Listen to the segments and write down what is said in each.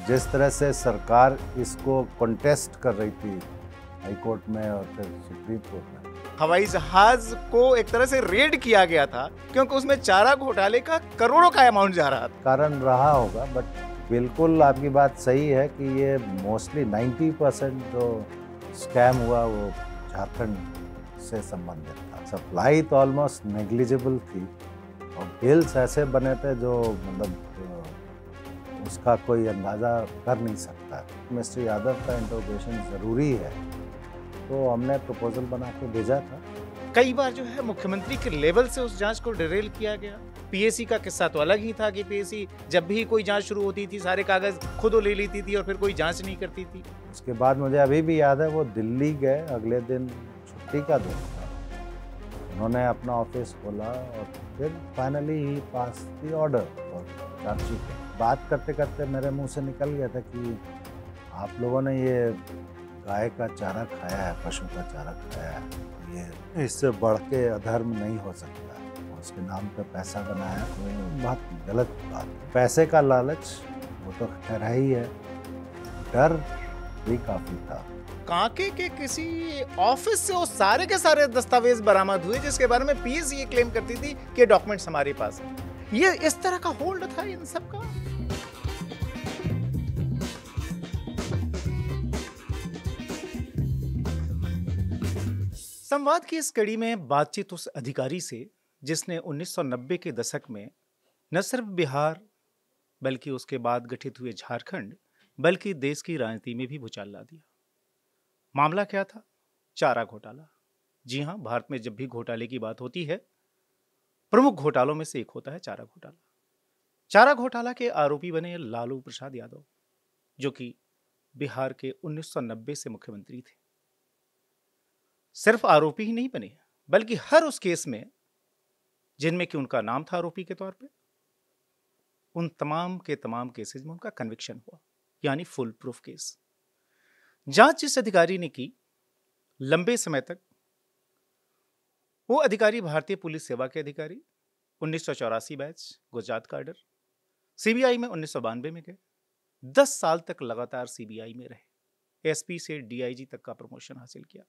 जिस तरह से सरकार इसको कॉन्टेस्ट कर रही थी हाई कोर्ट में और फिर सुप्रीम कोर्ट में, हवाई जहाज को एक तरह से रेड किया गया था क्योंकि उसमें चारा घोटाले का करोड़ों का अमाउंट जा रहा था। कारण रहा होगा। बट बिल्कुल आपकी बात सही है कि ये मोस्टली 90% जो स्कैम हुआ वो झारखंड से संबंधित था। सप्लाई तो ऑलमोस्ट नेग्लिजिबल थी और बिल्स ऐसे बने थे जो मतलब उसका कोई अंदाज़ा कर नहीं सकता। मिस्टर यादव का इंट्रोगेशन ज़रूरी है, तो हमने प्रपोजल बना के भेजा था। कई बार जो है मुख्यमंत्री के लेवल से उस जांच को डिरेल किया गया। पीएसी का किस्सा तो अलग ही था कि पीएसी जब भी कोई जांच शुरू होती थी सारे कागज खुद ले लेती थी और फिर कोई जांच नहीं करती थी। उसके बाद मुझे अभी भी याद है वो दिल्ली गए, अगले दिन छुट्टी का दिन था, उन्होंने अपना ऑफिस खोला और फिर फाइनली ही पास दी ऑर्डर और चार्जशीट। बात करते करते मेरे मुंह से निकल गया था कि आप लोगों ने ये गाय का चारा खाया है, पशु का चारा खाया है, ये इससे बढ़ के अधर्म नहीं हो सकता। उसके नाम पे पैसा बनाया तो ये बहुत गलत बात है। पैसे का लालच वो तो खैर ही है, डर भी काफी था। कांके के किसी ऑफिस से वो सारे के सारे दस्तावेज बरामद हुए जिसके बारे में पीएसी ये क्लेम करती थी कि डॉक्यूमेंट्स हमारे पास हैं। ये इस तरह का होल्ड था इन सब का। संवाद की इस कड़ी में बातचीत उस अधिकारी से जिसने 1990 के दशक में न सिर्फ बिहार बल्कि उसके बाद गठित हुए झारखंड बल्कि देश की राजनीति में भी भूचाल ला दिया। मामला क्या था? चारा घोटाला। जी हां, भारत में जब भी घोटाले की बात होती है प्रमुख घोटालों में से एक होता है चारा घोटाला। चारा घोटाला के आरोपी बने लालू प्रसाद यादव, जो कि बिहार के 1990 से मुख्यमंत्री थे। सिर्फ आरोपी ही नहीं बने बल्कि हर उस केस में जिनमें कि उनका नाम था आरोपी के तौर पे, उन तमाम के तमाम केसेस में उनका कन्विक्शन हुआ, यानी फुल प्रूफ केस। जांच जिस अधिकारी ने की लंबे समय तक, वो अधिकारी भारतीय पुलिस सेवा के अधिकारी, 1984 बैच गुजरात काडर, सीबीआई में 1992 में गए, 10 साल तक लगातार सीबीआई में रहे, एसपी से डीआईजी तक का प्रमोशन हासिल किया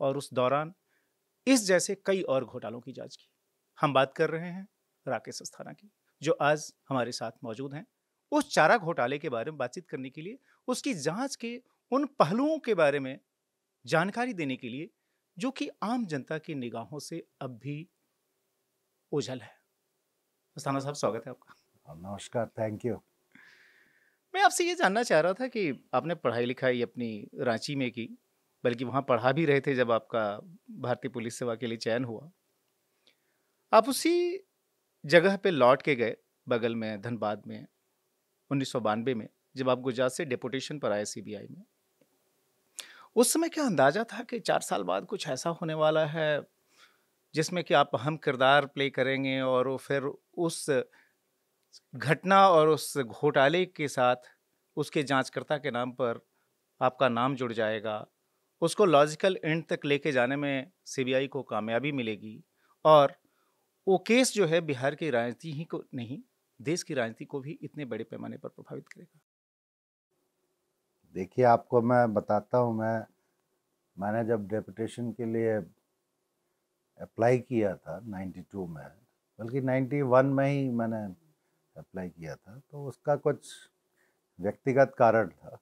और उस दौरान इस जैसे कई और घोटालों की जांच की। हम बात कर रहे हैं राकेश अस्थाना की, जो आज हमारे साथ मौजूद हैं उस चारा घोटाले के बारे में बातचीत करने के लिए, उसकी जांच के उन पहलुओं के बारे में जानकारी देने के लिए जो कि आम जनता की निगाहों से अब भी ओझल है। अस्थाना साहब, स्वागत है आपका। नमस्कार, थैंक यू। मैं आपसे ये जानना चाह रहा था कि आपने पढ़ाई लिखाई अपनी रांची में की, बल्कि वहां पढ़ा भी रहे थे जब आपका भारतीय पुलिस सेवा के लिए चयन हुआ। आप उसी जगह पे लौट के गए बगल में धनबाद में 1992 में, जब आप गुजरात से डेपुटेशन पर आए सीबीआई में। उस समय क्या अंदाजा था कि 4 साल बाद कुछ ऐसा होने वाला है जिसमें कि आप अहम किरदार प्ले करेंगे और वो फिर उस घटना और उस घोटाले के साथ उसके जांचकर्ता के नाम पर आपका नाम जुड़ जाएगा, उसको लॉजिकल एंड तक लेके जाने में सीबीआई को कामयाबी मिलेगी और वो केस जो है बिहार की राजनीति ही को नहीं, देश की राजनीति को भी इतने बड़े पैमाने पर प्रभावित करेगा? देखिए, आपको मैं बताता हूँ, मैंने जब डेपुटेशन के लिए अप्लाई किया था 92 में, बल्कि 91 में ही मैंने अप्लाई किया था, तो उसका कुछ व्यक्तिगत कारण था।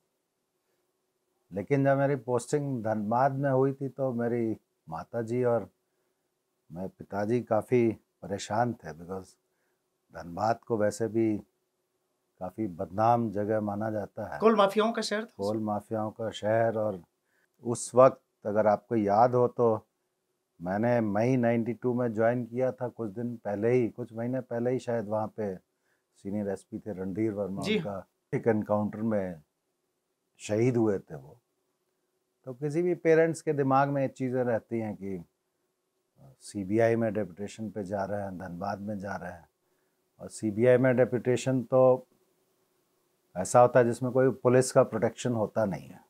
लेकिन जब मेरी पोस्टिंग धनबाद में हुई थी तो मेरी माताजी और मेरे पिताजी काफ़ी परेशान थे, बिकॉज धनबाद को वैसे भी काफ़ी बदनाम जगह माना जाता है, कोल माफियाओं का शहर था। कोल माफियाओं का शहर। और उस वक्त अगर आपको याद हो तो मैंने मई 92 में ज्वाइन किया था, कुछ दिन पहले ही, कुछ महीने पहले ही शायद वहाँ पे सीनियर एसपी थे रणधीर वर्मा, उनका एक एनकाउंटर में शहीद हुए थे वो। तो किसी भी पेरेंट्स के दिमाग में ये चीज़ें रहती हैं कि सीबीआई में डेपुटेशन पे जा रहे हैं, धनबाद में जा रहे हैं, और सीबीआई में डेपुटेशन तो ऐसा होता है जिसमें कोई पुलिस का प्रोटेक्शन होता नहीं है।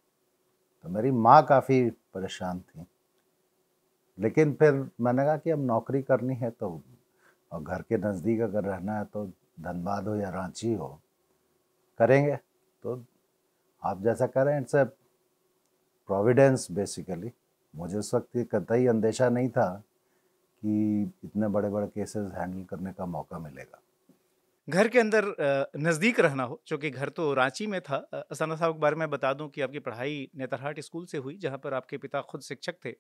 तो मेरी माँ काफ़ी परेशान थी, लेकिन फिर मैंने कहा कि अब नौकरी करनी है तो, और घर के नज़दीक अगर रहना है तो धनबाद हो या रांची हो, करेंगे। तो आप जैसा कह रहे हैं, इट्स ए प्रोविडेंस बेसिकली। मुझे उस वक्त ये कतई अंदेशा नहीं था कि इतने बड़े बड़े केसेस हैंडल करने का मौका मिलेगा। घर के अंदर नज़दीक रहना हो, चूँकि घर तो रांची में था। सना साहब के बारे में बता दूं कि आपकी पढ़ाई नेतरहाट स्कूल से हुई, जहां पर आपके पिता खुद शिक्षक थे।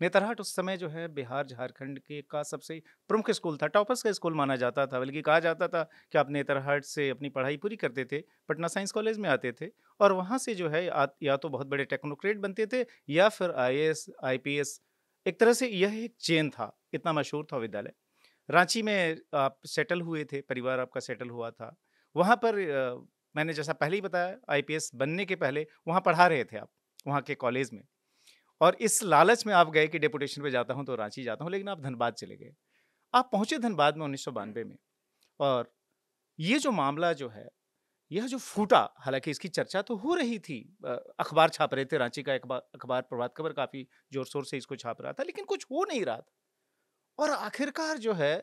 नेतरहाट उस समय जो है बिहार झारखंड के का सबसे प्रमुख स्कूल था, टॉपर्स का स्कूल माना जाता था। बल्कि कहा जाता था कि आप नेतरहाट से अपनी पढ़ाई पूरी करते थे, पटना साइंस कॉलेज में आते थे, और वहाँ से जो है या तो बहुत बड़े टेक्नोक्रेट बनते थे या फिर आईएएस आईपीएस। एक तरह से यह एक चेन था, इतना मशहूर था विद्यालय। रांची में आप सेटल हुए थे, परिवार आपका सेटल हुआ था। वहाँ पर मैंने जैसा पहले ही बताया, आईपीएस बनने के पहले वहाँ पढ़ा रहे थे आप, वहाँ के कॉलेज में। और इस लालच में आप गए कि डेपुटेशन पे जाता हूँ तो रांची जाता हूँ, लेकिन आप धनबाद चले गए। आप पहुँचे धनबाद में 1992 में, और ये जो मामला जो है, यह जो फूटा, हालाँकि इसकी चर्चा तो हो रही थी। अखबार छाप रहे थे, रांची का अखबार प्रभात खबर काफ़ी ज़ोर-शोर से इसको छाप रहा था, लेकिन कुछ हो नहीं रहा था। और आखिरकार जो है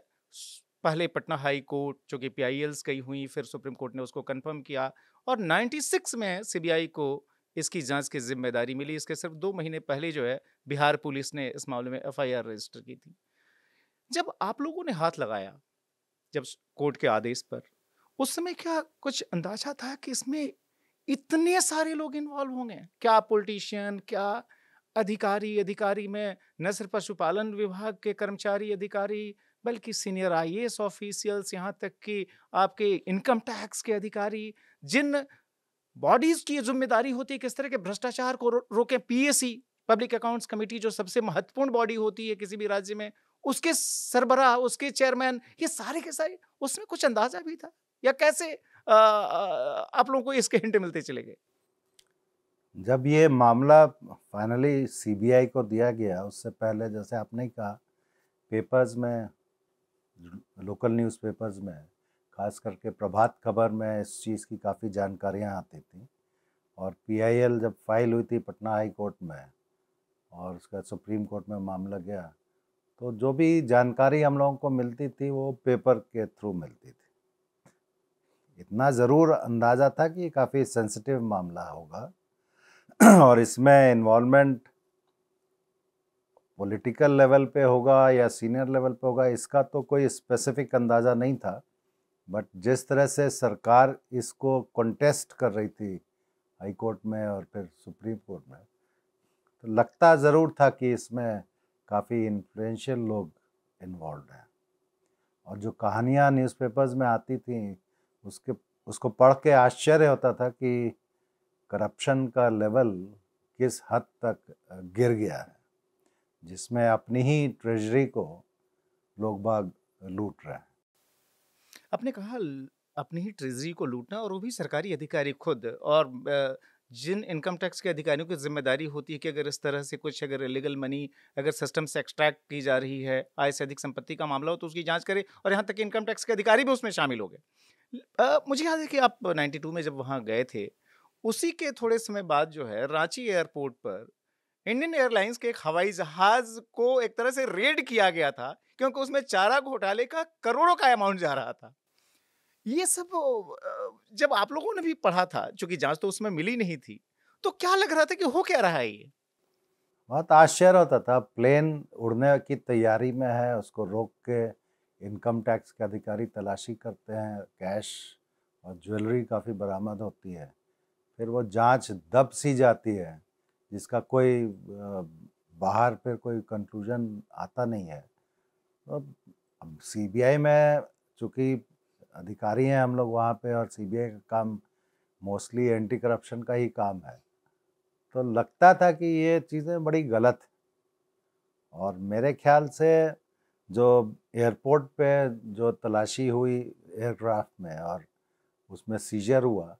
पहले पटना हाई कोर्ट, जो कि पीआईएल्स गई हुई, फिर सुप्रीम कोर्ट ने उसको कंफर्म किया, और 96 में सीबीआई को इसकी जांच की जिम्मेदारी मिली। इसके सिर्फ 2 महीने पहले जो है बिहार पुलिस ने इस मामले में एफआईआर रजिस्टर की थी। जब आप लोगों ने हाथ लगाया, जब कोर्ट के आदेश पर, उस समय क्या कुछ अंदाजा था कि इसमें इतने सारे लोग इन्वॉल्व होंगे? क्या पॉलिटिशियन, क्या अधिकारी, अधिकारी में न सिर्फ पशुपालन विभाग के कर्मचारी अधिकारी, बल्कि सीनियर आईएएस ऑफिशियल्स, यहाँ तक कि आपके इनकम टैक्स के अधिकारी, जिन बॉडीज की ये जिम्मेदारी होती है किस तरह के भ्रष्टाचार को रोके, पीएसी, पब्लिक अकाउंट्स कमेटी, जो सबसे महत्वपूर्ण बॉडी होती है किसी भी राज्य में, उसके सरबराह, उसके चेयरमैन, ये सारे के सारे, उसमें कुछ अंदाजा भी था? या कैसे आप लोगों को इसके हिंट मिलते चले गए? जब ये मामला फाइनली सीबीआई को दिया गया, उससे पहले जैसे आपने कहा, पेपर्स में, लोकल न्यूज़पेपर्स में, खास करके प्रभात खबर में इस चीज़ की काफ़ी जानकारियाँ आती थी। और पीआईएल जब फाइल हुई थी पटना हाई कोर्ट में और उसका सुप्रीम कोर्ट में मामला गया, तो जो भी जानकारी हम लोगों को मिलती थी वो पेपर के थ्रू मिलती थी। इतना ज़रूर अंदाज़ा था कि ये काफ़ी सेंसिटिव मामला होगा और इसमें इन्वॉल्वमेंट पॉलिटिकल लेवल पे होगा या सीनियर लेवल पे होगा, इसका तो कोई स्पेसिफिक अंदाज़ा नहीं था। बट जिस तरह से सरकार इसको कॉन्टेस्ट कर रही थी हाई कोर्ट में और फिर सुप्रीम कोर्ट में, तो लगता ज़रूर था कि इसमें काफ़ी इन्फ्लुएंशियल लोग इन्वॉल्व हैं। और जो कहानियाँ न्यूज़पेपर्स में आती थी, उसको पढ़ के आश्चर्य होता था कि करप्शन का लेवल किस हद तक गिर गया है, जिसमें अपनी ही ट्रेजरी को लोग बाग लूट रहे हैं। आपने कहा अपनी ही ट्रेजरी को लूटना, और वो भी सरकारी अधिकारी खुद। और जिन इनकम टैक्स के अधिकारियों की जिम्मेदारी होती है कि अगर इस तरह से कुछ, अगर इलीगल मनी अगर सिस्टम से एक्सट्रैक्ट की जा रही है, आय से अधिक संपत्ति का मामला हो, तो उसकी जांच करे, और यहाँ तक कि इनकम टैक्स के अधिकारी भी उसमें शामिल हो गए। मुझे याद है कि आप 92 में जब वहाँ गए थे, उसी के थोड़े समय बाद जो है रांची एयरपोर्ट पर इंडियन एयरलाइंस के एक हवाई जहाज को एक तरह से रेड किया गया था, क्योंकि उसमें चारा घोटाले का करोड़ों का अमाउंट जा रहा था। ये सब जब आप लोगों ने भी पढ़ा था, चूंकि जांच तो उसमें मिली नहीं थी, तो क्या लग रहा था कि हो क्या रहा है ये? बहुत आश्चर्य होता था, प्लेन उड़ने की तैयारी में है, उसको रोक के इनकम टैक्स के अधिकारी तलाशी करते हैं, कैश और ज्वेलरी काफ़ी बरामद होती है। फिर वो जांच दब सी जाती है, जिसका कोई बाहर फिर कोई कंक्लूजन आता नहीं है। तो अब सीबीआई में चूँकि अधिकारी हैं हम लोग वहाँ पे, और सीबीआई का काम मोस्टली एंटी करप्शन का ही काम है, तो लगता था कि ये चीज़ें बड़ी गलत हैं। और मेरे ख्याल से जो एयरपोर्ट पे जो तलाशी हुई एयरक्राफ्ट में और उसमें सीजर हुआ,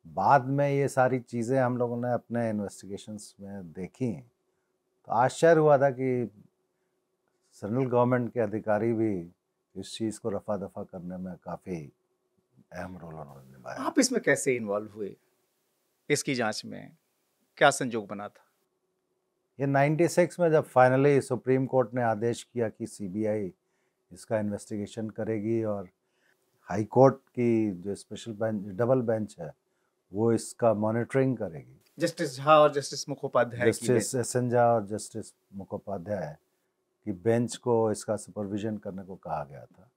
बाद में ये सारी चीज़ें हम लोगों ने अपने इन्वेस्टिगेशंस में देखी, तो आश्चर्य हुआ था कि सेंट्रल गवर्नमेंट के अधिकारी भी इस चीज़ को रफा दफा करने में काफ़ी अहम रोल उन्होंने निभाया। आप इसमें कैसे इन्वॉल्व हुए, इसकी जांच में क्या संजोग बना था? ये 96 में जब फाइनली सुप्रीम कोर्ट ने आदेश किया कि सीबीआई इसका इन्वेस्टिगेशन करेगी, और हाई कोर्ट की जो स्पेशल बेंच, डबल बेंच है, वो इसका मॉनिटरिंग करेगी। जस्टिस झा और जस्टिस मुखोपाध्याय की जस्टिस एस.एन. झा और जस्टिस मुखोपाध्याय की बेंच को इसका सुपरविजन करने को कहा गया था।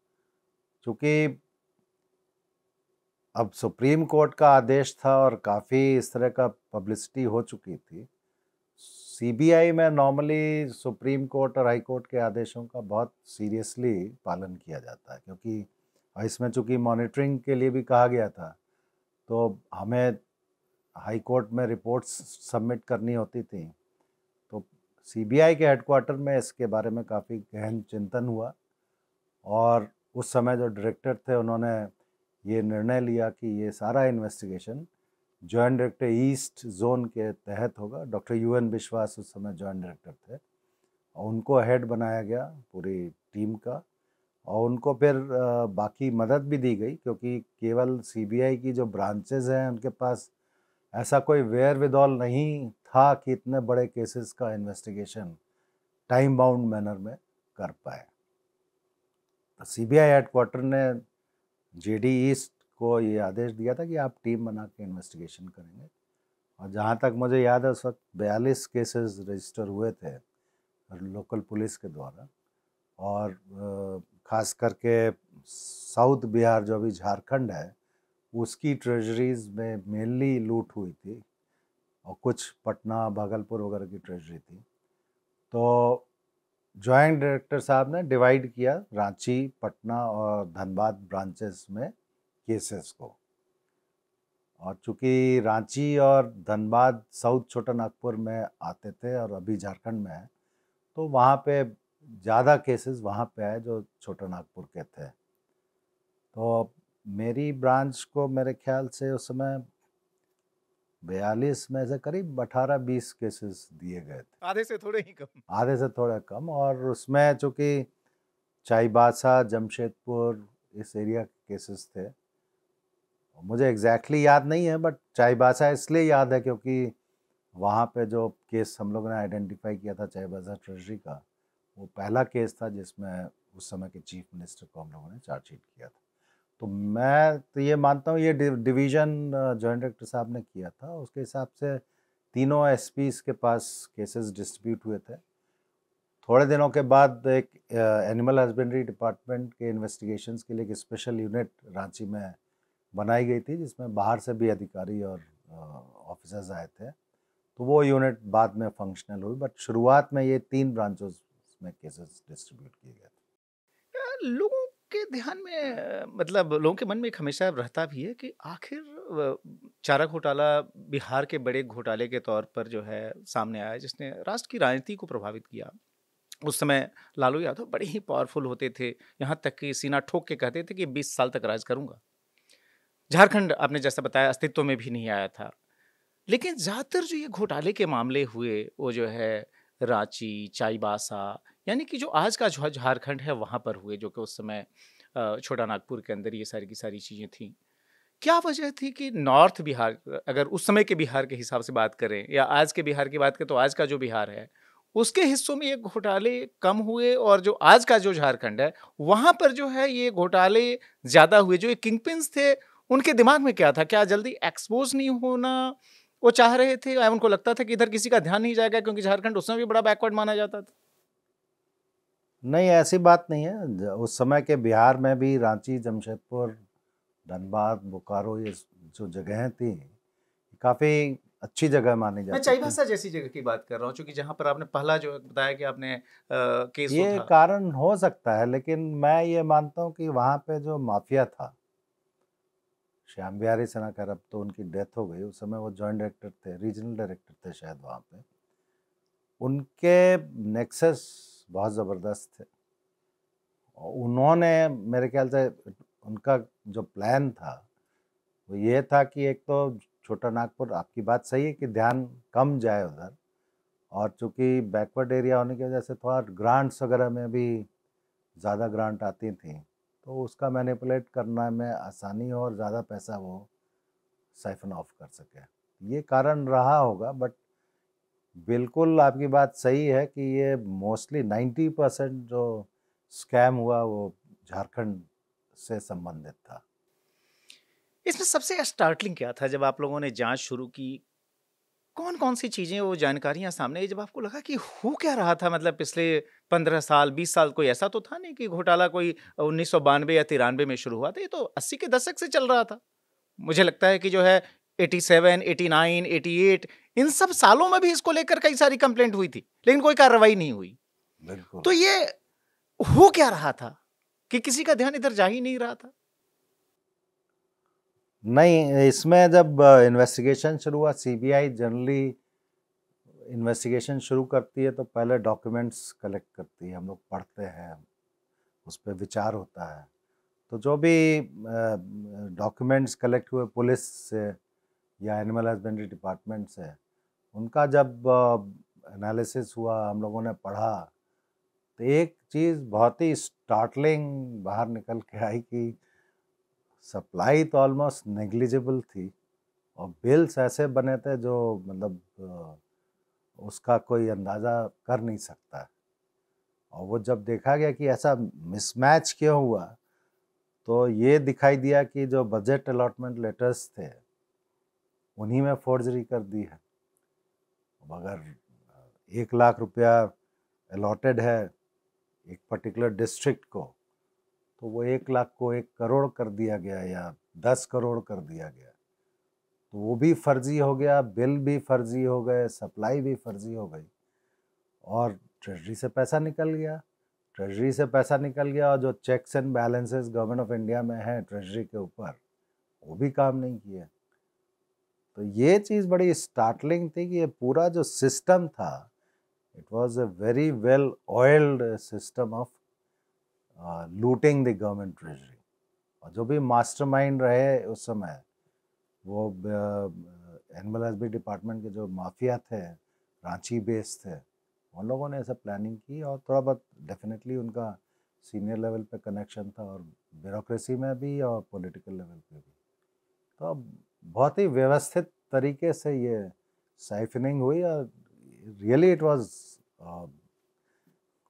क्योंकि अब सुप्रीम कोर्ट का आदेश था और काफ़ी इस तरह का पब्लिसिटी हो चुकी थी। सीबीआई में नॉर्मली सुप्रीम कोर्ट और हाई कोर्ट के आदेशों का बहुत सीरियसली पालन किया जाता है, क्योंकि इसमें चूंकि मॉनिटरिंग के लिए भी कहा गया था, तो हमें हाई कोर्ट में रिपोर्ट्स सबमिट करनी होती थी। तो सीबीआई के हेडक्वार्टर में इसके बारे में काफ़ी गहन चिंतन हुआ और उस समय जो डायरेक्टर थे उन्होंने ये निर्णय लिया कि ये सारा investigation joint director east zone के तहत होगा। डॉक्टर यूएन विश्वास उस समय जॉइंट डायरेक्टर थे और उनको हेड बनाया गया पूरी टीम का, और उनको फिर बाकी मदद भी दी गई, क्योंकि केवल सीबीआई की जो ब्रांचेज हैं उनके पास ऐसा कोई वेयर विदॉल नहीं था कि इतने बड़े केसेस का इन्वेस्टिगेशन टाइम बाउंड मैनर में कर पाए। तो सीबीआई हेडक्वार्टर ने जेडी ईस्ट को ये आदेश दिया था कि आप टीम बना के इन्वेस्टिगेशन करेंगे। और जहाँ तक मुझे याद है उस वक्त 42 केसेस रजिस्टर हुए थे लोकल पुलिस के द्वारा, और ख़ास करके साउथ बिहार जो अभी झारखंड है उसकी ट्रेजरीज में मेनली लूट हुई थी, और कुछ पटना भागलपुर वगैरह की ट्रेजरी थी। तो जॉइंट डायरेक्टर साहब ने डिवाइड किया रांची, पटना और धनबाद ब्रांचेस में केसेस को, और चूँकि रांची और धनबाद साउथ छोटा नागपुर में आते थे और अभी झारखंड में है, तो वहाँ पे ज़्यादा केसेस वहाँ पे आए जो छोटा नागपुर के थे। तो मेरी ब्रांच को मेरे ख्याल से उस समय 42 में से करीब 18-20 केसेस दिए गए थे, आधे से थोड़े ही कम। आधे से थोड़ा कम। और उसमें चूँकि चाईबासा, जमशेदपुर इस एरिया के केसेस थे, मुझे एग्जैक्टली याद नहीं है, बट चाईबासा इसलिए याद है क्योंकि वहाँ पे जो केस हम लोगों ने आइडेंटिफाई किया था चाईबासा ट्रेजरी का, वो पहला केस था जिसमें उस समय के चीफ मिनिस्टर को हम लोगों ने चार्जशीट किया था। तो मैं तो ये मानता हूँ ये डिवीज़न जॉइंट डायरेक्टर साहब ने किया था, उसके हिसाब से तीनों एसपीज के पास केसेस डिस्ट्रीब्यूट हुए थे। थोड़े दिनों के बाद एक एनिमल हस्बेंड्री डिपार्टमेंट के इन्वेस्टिगेशंस के लिए एक स्पेशल यूनिट रांची में बनाई गई थी, जिसमें बाहर से भी अधिकारी और ऑफिसर्स आए थे। तो वो यूनिट बाद में फंक्शनल हुई, बट शुरुआत में ये 3 ब्रांचेस में केसेस डिस्ट्रीब्यूट किए गए थे। लोगों के ध्यान में मतलब लोगों के मन में एक हमेशा रहता भी है कि आखिर चारा घोटाला बिहार के बड़े घोटाले के तौर पर जो है सामने आया, जिसने राष्ट्र की राजनीति को प्रभावित किया। उस समय लालू यादव बड़े ही पावरफुल होते थे, यहाँ तक कि सीना ठोक के कहते थे कि 20 साल तक राज करूंगा। झारखंड आपने जैसा बताया अस्तित्व में भी नहीं आया था। लेकिन ज़्यादातर जो ये घोटाले के मामले हुए वो जो है रांची, चाईबासा, यानी कि जो आज का झारखंड है वहाँ पर हुए, जो कि उस समय छोटा नागपुर के अंदर ये सारी की सारी चीज़ें थीं। क्या वजह थी कि नॉर्थ बिहार, अगर उस समय के बिहार के हिसाब से बात करें या आज के बिहार की बात करें, तो आज का जो बिहार है उसके हिस्सों में ये घोटाले कम हुए, और जो आज का जो झारखंड है वहाँ पर जो है ये घोटाले ज़्यादा हुए? जो ये किंगपिन्स थे उनके दिमाग में क्या था? क्या जल्दी एक्सपोज नहीं होना वो चाह रहे थे, या उनको लगता था कि इधर किसी का ध्यान नहीं जाएगा, क्योंकि झारखंड उस समय भी बड़ा बैकवर्ड माना जाता था? नहीं, ऐसी बात नहीं है। उस समय के बिहार में भी रांची, जमशेदपुर, धनबाद, बोकारो, ये जो जगहें थी काफ़ी अच्छी जगह मानी मैं जाती थी। चाईबासा जैसी जगह की बात कर रहा हूँ, क्योंकि जहां पर आपने पहला जो बताया कि आपने केस ये उठा। कारण हो सकता है, लेकिन मैं ये मानता हूँ कि वहाँ पे जो माफिया था, श्याम बिहारी सिन्हा, खैर अब तो उनकी डेथ हो गई, उस समय वो जॉइंट डायरेक्टर थे, रीजनल डायरेक्टर थे शायद वहाँ पे, उनके नेक्सस बहुत ज़बरदस्त थे। और उन्होंने मेरे ख्याल से उनका जो प्लान था वो ये था कि एक तो छोटा नागपुर, आपकी बात सही है कि ध्यान कम जाए उधर, और चूंकि बैकवर्ड एरिया होने की वजह से थोड़ा ग्रांट्स वगैरह में भी ज़्यादा ग्रांट आती थी, तो उसका मैनिपुलेट करना में आसानी हो और ज़्यादा पैसा वो साइफन ऑफ कर सके, ये कारण रहा होगा। बट बिल्कुल आपकी बात सही है कि ये मोस्टली 90% जो स्कैम हुआ वो झारखंड से संबंधित था। इसमें सबसे स्टार्टलिंग क्या था जब आप लोगों ने जांच शुरू की? कौन-कौन सी चीज़ें, वो जानकारियाँ सामने आई जब आपको लगा कि हो क्या रहा था? मतलब पिछले 15 साल, 20 साल कोई ऐसा तो था नहीं कि घोटाला कोई 1992 या 93 में शुरू हुआ था, ये तो 80 के दशक से चल रहा था। मुझे लगता है कि जो है 87, 89, 88 इन सब सालों में भी इसको लेकर कई सारी कंप्लेंट हुई थी, लेकिन कोई कार्रवाई नहीं हुई। बिल्कुल। तो ये हो क्या रहा था कि किसी का ध्यान इधर जा ही नहीं रहा था? नहीं, इसमें जब इन्वेस्टिगेशन शुरू हुआ, सीबीआई जनरली इन्वेस्टिगेशन शुरू करती है तो पहले डॉक्यूमेंट्स कलेक्ट करती है, हम लोग पढ़ते हैं, उस पर विचार होता है। तो जो भी डॉक्यूमेंट्स कलेक्ट हुए पुलिस से या एनिमल हस्बेंड्री डिपार्टमेंट से, उनका जब एनालिसिस हुआ, हम लोगों ने पढ़ा, तो एक चीज़ बहुत ही स्टार्टलिंग बाहर निकल के आई कि सप्लाई तो ऑलमोस्ट नेग्लिजिबल थी और बिल्स ऐसे बने थे जो मतलब उसका कोई अंदाज़ा कर नहीं सकता है। और वो जब देखा गया कि ऐसा मिसमैच क्यों हुआ, तो ये दिखाई दिया कि जो बजट अलॉटमेंट लेटर्स थे उन्हीं में फोर्जरी कर दी है। अब अगर 1 लाख रुपया अलॉटेड है एक पर्टिकुलर डिस्ट्रिक्ट को, तो वो 1 लाख को 1 करोड़ कर दिया गया या 10 करोड़ कर दिया गया, तो वो भी फर्जी हो गया, बिल भी फर्जी हो गए, सप्लाई भी फर्जी हो गई और ट्रेजरी से पैसा निकल गया। ट्रेजरी से पैसा निकल गया और जो checks and balances government of India में है ट्रेजरी के ऊपर, वो भी काम नहीं किए। तो ये चीज़ बड़ी स्टार्टलिंग थी कि ये पूरा जो सिस्टम था, it was a very well oiled system of looting the government treasury. और जो भी मास्टरमाइंड रहे उस समय, वो एनिमल हस्बेंड्री डिपार्टमेंट के जो माफिया थे, रांची बेस थे, उन लोगों ने ऐसा प्लानिंग की और थोड़ा बहुत डेफिनेटली उनका सीनियर लेवल पे कनेक्शन था और ब्यूरोक्रेसी में भी और पॉलिटिकल लेवल पे भी। तो अब बहुत ही व्यवस्थित तरीके से ये साइफनिंग हुई और really it was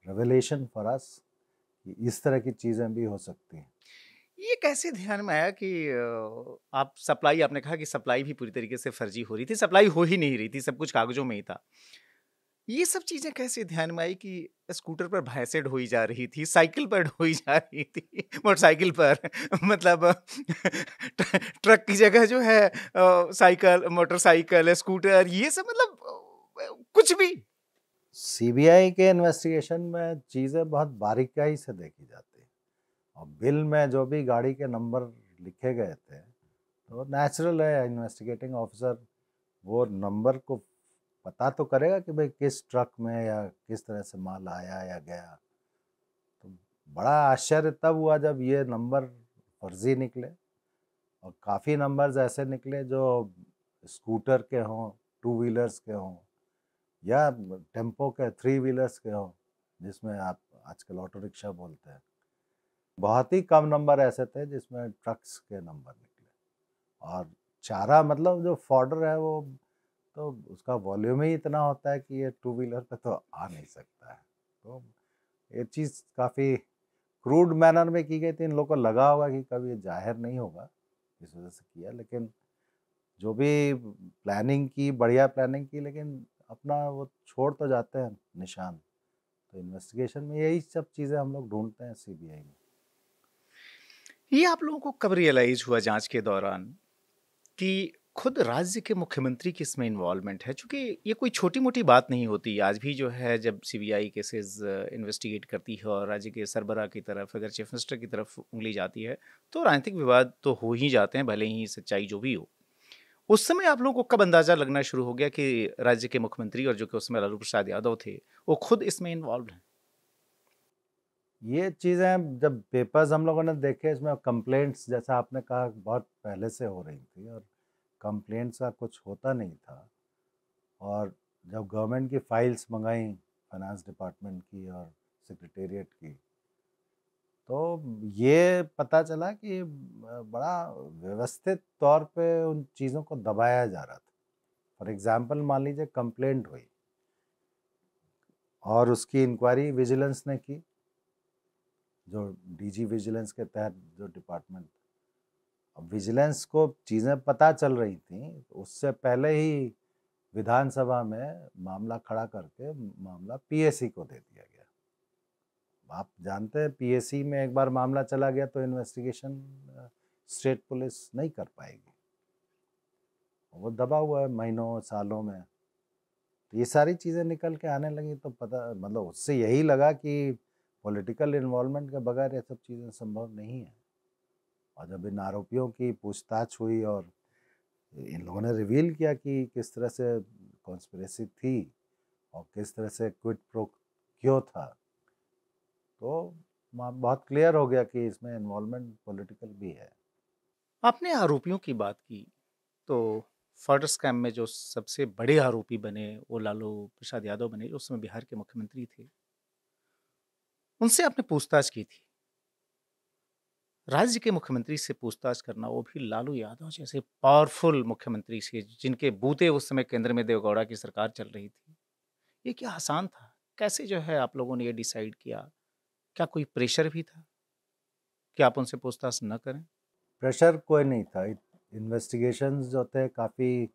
revelation for us कि इस तरह की चीज़ें भी हो सकती हैं। ये कैसे ध्यान में आया कि आप सप्लाई, आपने कहा कि सप्लाई भी पूरी तरीके से फर्जी हो रही थी, सप्लाई हो ही नहीं रही थी, सब कुछ कागज़ों में ही था। ये सब चीज़ें कैसे ध्यान में आई कि स्कूटर पर भैंसें ढोई जा रही थी, साइकिल पर ढोई जा रही थी, मोटरसाइकिल पर मतलब ट्रक की जगह जो है साइकिल, मोटरसाइकिल, स्कूटर ये सब मतलब कुछ भी। सीबीआई के इन्वेस्टिगेशन में चीज़ें बहुत बारीकाई से देखी जाती हैं और बिल में जो भी गाड़ी के नंबर लिखे गए थे, तो नेचुरल है इन्वेस्टिगेटिंग ऑफिसर वो नंबर को पता तो करेगा कि भाई किस ट्रक में या किस तरह से माल आया या गया। तो बड़ा आश्चर्य तब हुआ जब ये नंबर फर्जी निकले और काफ़ी नंबर्स ऐसे निकले जो स्कूटर के हों, टू व्हीलर्स के हों या टेम्पो के, थ्री व्हीलर्स के हों, जिसमें आप आजकल ऑटो रिक्शा बोलते हैं। बहुत ही कम नंबर ऐसे थे जिसमें ट्रक्स के नंबर निकले और चारा मतलब जो फॉर्डर है वो तो उसका वॉल्यूम ही इतना होता है कि ये टू व्हीलर पे तो आ नहीं सकता है। तो ये चीज़ काफ़ी क्रूड मैनर में की गई थी, इन लोगों को लगा होगा कि कभी ये जाहिर नहीं होगा, इस वजह से किया। लेकिन जो भी प्लानिंग की, बढ़िया प्लानिंग की, लेकिन अपना वो छोड़ तो जाते हैं निशान। तो इन्वेस्टिगेशन में यही सब चीज़ें हम लोग ढूंढते हैं सीबीआई में। ये आप लोगों को कब रियलाइज़ हुआ जाँच के दौरान कि खुद राज्य के मुख्यमंत्री की इसमें इन्वॉल्वमेंट है? चूँकि ये कोई छोटी-मोटी बात नहीं होती। आज भी जो है जब सीबीआई केसेज़ इन्वेस्टिगेट करती है और राज्य के सरबराह की तरफ, अगर चीफ मिनिस्टर की तरफ उँगली जाती है, तो राजनीतिक विवाद तो हो ही जाते हैं, भले ही सच्चाई जो भी हो। उस समय आप लोगों को कब अंदाज़ा लगना शुरू हो गया कि राज्य के मुख्यमंत्री और जो कि उस समय लालू प्रसाद यादव थे, वो खुद इसमें इन्वॉल्व्ड हैं? ये चीज़ें जब पेपर्स हम लोगों ने देखे, इसमें कंप्लेंट्स जैसा आपने कहा बहुत पहले से हो रही थी और कंप्लेंट्स का कुछ होता नहीं था। और जब गवर्नमेंट की फाइल्स मंगाई फाइनेंस डिपार्टमेंट की और सेक्रेटेरिएट की, तो ये पता चला कि बड़ा व्यवस्थित तौर पे उन चीज़ों को दबाया जा रहा था। फॉर एग्जांपल मान लीजिए कंप्लेंट हुई और उसकी इंक्वायरी विजिलेंस ने की, जो डीजी विजिलेंस के तहत जो डिपार्टमेंट, अब विजिलेंस को चीज़ें पता चल रही थी, उससे पहले ही विधानसभा में मामला खड़ा करके मामला पीएसी को दे दिया गया। आप जानते हैं पीएसी में एक बार मामला चला गया तो इन्वेस्टिगेशन स्टेट पुलिस नहीं कर पाएगी, वो दबा हुआ है महीनों सालों में। तो ये सारी चीज़ें निकल के आने लगी तो पता मतलब उससे यही लगा कि पॉलिटिकल इन्वॉल्वमेंट के बगैर ये सब चीज़ें संभव नहीं है। और जब इन आरोपियों की पूछताछ हुई और इन लोगों ने रिवील किया कि किस तरह से कॉन्स्पिरेसी थी और किस तरह से क्विड प्रो क्यो था, तो वहाँ बहुत क्लियर हो गया कि इसमें इन्वॉल्वमेंट पॉलिटिकल भी है। आपने आरोपियों की बात की, तो फर्ड स्कैम में जो सबसे बड़े आरोपी बने वो लालू प्रसाद यादव बने, जो उस समय बिहार के मुख्यमंत्री थे। उनसे आपने पूछताछ की थी। राज्य के मुख्यमंत्री से पूछताछ करना, वो भी लालू यादव जैसे पावरफुल मुख्यमंत्री से, जिनके बूते उस समय केंद्र में देवगौड़ा की सरकार चल रही थी। ये क्या आसान था? कैसे जो है आप लोगों ने ये डिसाइड किया? क्या कोई प्रेशर भी था कि आप उनसे पूछताछ न करें? प्रेशर कोई नहीं था। इन्वेस्टिगेशंस जो थे काफ़ी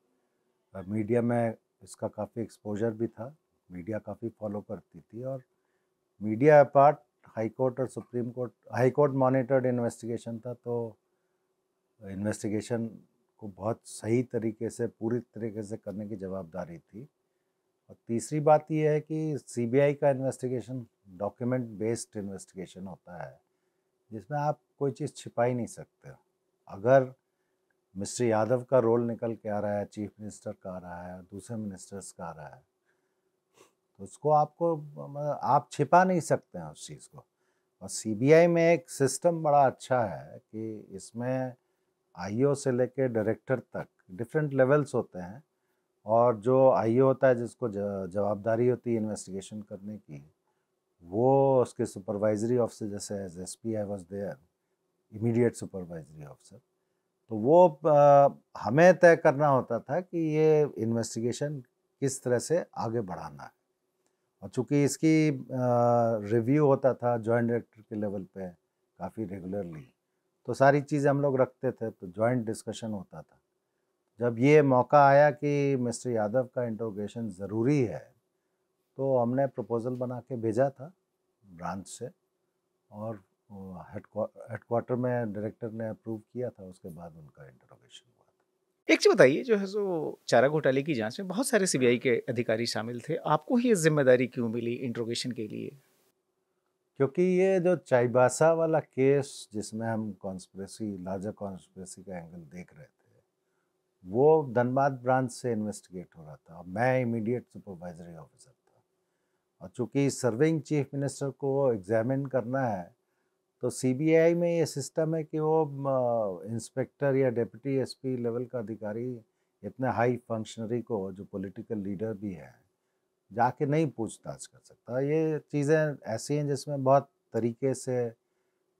मीडिया में इसका काफ़ी एक्सपोजर भी था, मीडिया काफ़ी फॉलो करती थी। और मीडिया अपार्ट हाई कोर्ट और supreme court, high court monitored investigation था, तो इन्वेस्टिगेशन को बहुत सही तरीके से पूरी तरीके से करने की जवाबदारी थी। और तीसरी बात यह है कि सीबीआई का इन्वेस्टिगेशन डॉक्यूमेंट बेस्ड इन्वेस्टिगेशन होता है, जिसमें आप कोई चीज़ छिपा ही नहीं सकते। अगर मिस्टर यादव का रोल निकल के आ रहा है, चीफ मिनिस्टर का आ रहा है, दूसरे मिनिस्टर्स का आ रहा है, तो उसको आपको आप छिपा नहीं सकते हैं उस चीज़ को। और सीबीआई में एक सिस्टम बड़ा अच्छा है कि इसमें आईओ से लेके डायरेक्टर तक डिफरेंट लेवल्स होते हैं, और जो आईओ होता है जिसको जवाबदारी होती है इन्वेस्टिगेशन करने की, वो उसके सुपरवाइजरी ऑफिसर, जैसे as SP I was there, immediate supervisory officer, तो वो हमें तय करना होता था कि ये इन्वेस्टिगेशन किस तरह से आगे बढ़ाना है। और चूँकि इसकी रिव्यू होता था जॉइंट डायरेक्टर के लेवल पे काफ़ी रेगुलरली, तो सारी चीज़ें हम लोग रखते थे, तो जॉइंट डिस्कशन होता था। जब ये मौका आया कि मिस्टर यादव का इंट्रोगेशन ज़रूरी है, तो हमने प्रपोज़ल बना के भेजा था ब्रांच से, और हेडक्वार्टर में डायरेक्टर ने अप्रूव किया था, उसके बाद उनका इंट्रोगेशन हुआ था। एक चीज़ बताइए, जो है सो चारा घोटाले की जांच में बहुत सारे सीबीआई के अधिकारी शामिल थे। आपको ही ये ज़िम्मेदारी क्यों मिली इंट्रोगेशन के लिए? क्योंकि ये जो चाईबासा वाला केस जिसमें हम कॉन्स्पिरेसी, लार्जर कॉन्स्पिरेसी का एंगल देख रहे थे, वो धनबाद ब्रांच से इन्वेस्टिगेट हो रहा था। मैं इमीडिएट सुपरवाइजरी ऑफिसर था, और चूंकि सर्विंग चीफ मिनिस्टर को एग्जामिन करना है, तो सीबीआई में ये सिस्टम है कि वो इंस्पेक्टर या डिप्टी एसपी लेवल का अधिकारी इतने हाई फंक्शनरी को, जो पॉलिटिकल लीडर भी है, जाके नहीं पूछताछ कर सकता। ये चीज़ें ऐसी हैं जिसमें बहुत तरीके से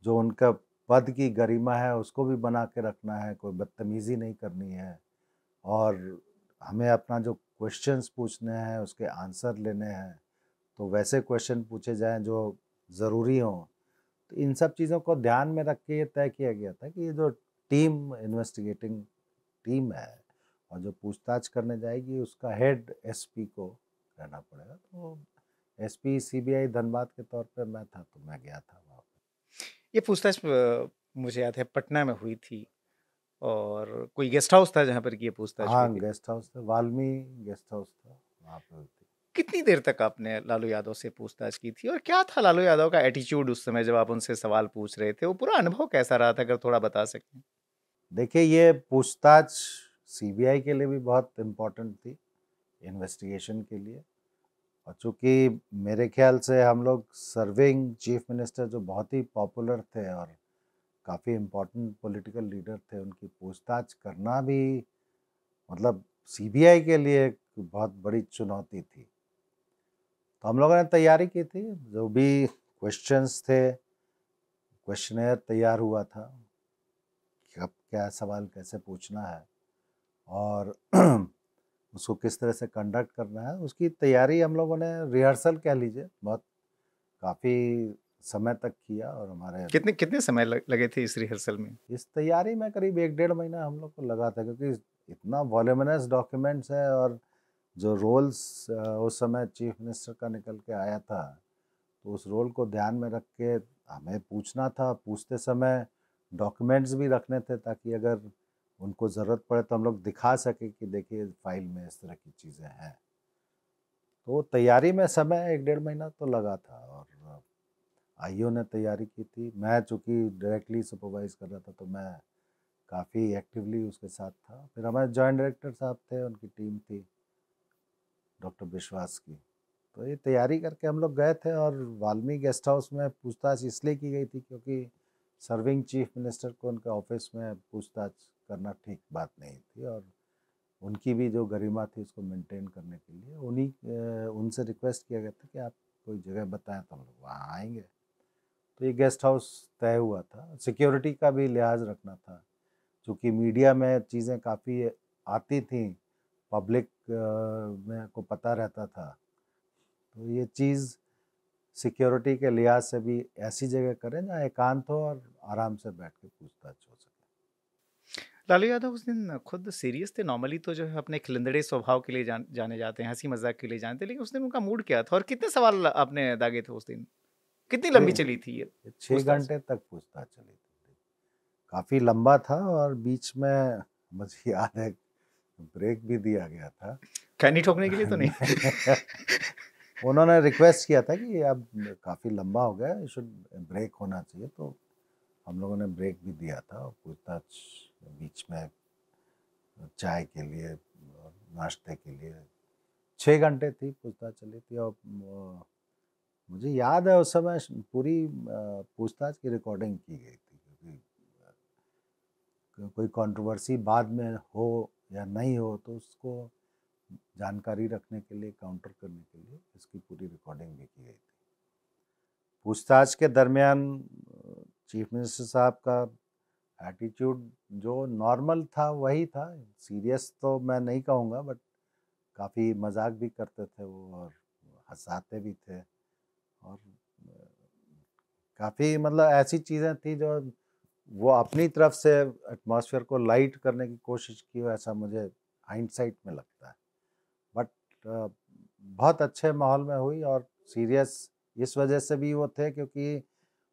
जो उनका पद की गरिमा है उसको भी बना के रखना है, कोई बदतमीज़ी नहीं करनी है, और हमें अपना जो क्वेश्चंस पूछने हैं उसके आंसर लेने हैं, तो वैसे क्वेश्चन पूछे जाएं जो ज़रूरी हों। तो इन सब चीज़ों को ध्यान में रख के ये तय किया गया था कि ये जो टीम, इन्वेस्टिगेटिंग टीम है, और जो पूछताछ करने जाएगी उसका हेड एसपी को रहना पड़ेगा। तो एसपी सीबीआई धनबाद के तौर पे मैं था, तो मैं गया था वहाँ पे। ये पूछताछ मुझे याद है पटना में हुई थी, और कोई गेस्ट हाउस था जहाँ पर कि ये पूछताछ हुई हाँ, थी। गेस्ट हाउस था, वाल्मी गेस्ट हाउस था, वहाँ पे हुई थी। कितनी देर तक आपने लालू यादव से पूछताछ की थी, और क्या था लालू यादव का एटीट्यूड उस समय जब आप उनसे सवाल पूछ रहे थे? वो पूरा अनुभव कैसा रहा था, अगर थोड़ा बता सकें? देखिए, ये पूछताछ सीबीआई के लिए भी बहुत इम्पोर्टेंट थी, इन्वेस्टिगेशन के लिए। और चूँकि मेरे ख्याल से हम लोग सर्विंग चीफ मिनिस्टर जो बहुत ही पॉपुलर थे और काफ़ी इम्पोर्टेंट पॉलिटिकल लीडर थे, उनकी पूछताछ करना भी मतलब सीबीआई के लिए एक बहुत बड़ी चुनौती थी। तो हम लोगों ने तैयारी की थी, जो भी क्वेश्चंस थे, क्वेश्चनेयर तैयार हुआ था, कब क्या सवाल कैसे पूछना है, और उसको किस तरह से कंडक्ट करना है, उसकी तैयारी हम लोगों ने, रिहर्सल कह लीजिए, बहुत काफ़ी समय तक किया। और हमारे कितने कितने समय लगे थे इस रिहर्सल में? इस तैयारी में करीब 1-1.5 महीना हम लोग को लगा था, क्योंकि इतना वॉल्यूमिनस डॉक्यूमेंट्स है, और जो रोल्स उस समय चीफ मिनिस्टर का निकल के आया था, तो उस रोल को ध्यान में रख के हमें पूछना था। पूछते समय डॉक्यूमेंट्स भी रखने थे, ताकि अगर उनको ज़रूरत पड़े तो हम लोग दिखा सके कि देखिए फाइल में इस तरह की चीज़ें हैं। तो तैयारी में समय 1-1.5 महीना तो लगा था। और आईओ ने तैयारी की थी। मैं चूँकि डायरेक्टली सुपरवाइज कर रहा था, तो मैं काफ़ी एक्टिवली उसके साथ था। फिर हमारे जॉइंट डायरेक्टर साहब थे, उनकी टीम थी डॉक्टर विश्वास की। तो ये तैयारी करके हम लोग गए थे। और वाल्मीकि गेस्ट हाउस में पूछताछ इसलिए की गई थी क्योंकि सर्विंग चीफ मिनिस्टर को उनके ऑफिस में पूछताछ करना ठीक बात नहीं थी, और उनकी भी जो गरिमा थी उसको मेंटेन करने के लिए उनसे रिक्वेस्ट किया गया था कि आप कोई जगह बताएं तो हम लोग वहाँ आएंगे। तो ये गेस्ट हाउस तय हुआ था। सिक्योरिटी का भी लिहाज रखना था, क्योंकि मीडिया में चीज़ें काफ़ी आती थी, पब्लिक में को पता रहता था। तो ये चीज़ सिक्योरिटी के लिहाज से भी ऐसी जगह करें जहाँ एकांत हो और आराम से बैठ के पूछताछ हो सके। लालू यादव उस दिन खुद सीरियस थे। नॉर्मली तो जो है अपने खिलंदड़े स्वभाव के लिए जाने जाते हैं, हंसी मजाक के लिए जानते हैं, लेकिन उस दिन उनका मूड क्या था और कितने सवाल आपने दागे थे उस दिन? कितनी लंबी चली थी ये 6 पूछताछ? घंटे तक पूछताछ चली थी। काफ़ी लंबा था, और बीच में मुझे याद है ब्रेक भी दिया गया था। खैनी ठोकने के लिए तो नहीं? उन्होंने रिक्वेस्ट किया था कि अब काफ़ी लंबा हो गया, शुड ब्रेक होना चाहिए। तो हम लोगों ने ब्रेक भी दिया था, और पूछताछ बीच में चाय के लिए और नाश्ते के लिए 6 घंटे थी पूछताछ चली थी। और मुझे याद है उस समय पूरी पूछताछ की रिकॉर्डिंग की गई थी, क्योंकि कोई कंट्रोवर्सी बाद में हो या नहीं हो तो उसको जानकारी रखने के लिए, काउंटर करने के लिए इसकी पूरी रिकॉर्डिंग भी की गई थी। पूछताछ के दरमियान चीफ मिनिस्टर साहब का एटीट्यूड जो नॉर्मल था वही था। सीरियस तो मैं नहीं कहूँगा, बट काफ़ी मजाक भी करते थे वो, और हंसाते भी थे। और काफ़ी मतलब ऐसी चीज़ें थी जो वो अपनी तरफ से एटमॉस्फेयर को लाइट करने की कोशिश की हो, ऐसा मुझे हाइंडसाइट में लगता है। बट बहुत अच्छे माहौल में हुई। और सीरियस इस वजह से भी वो थे क्योंकि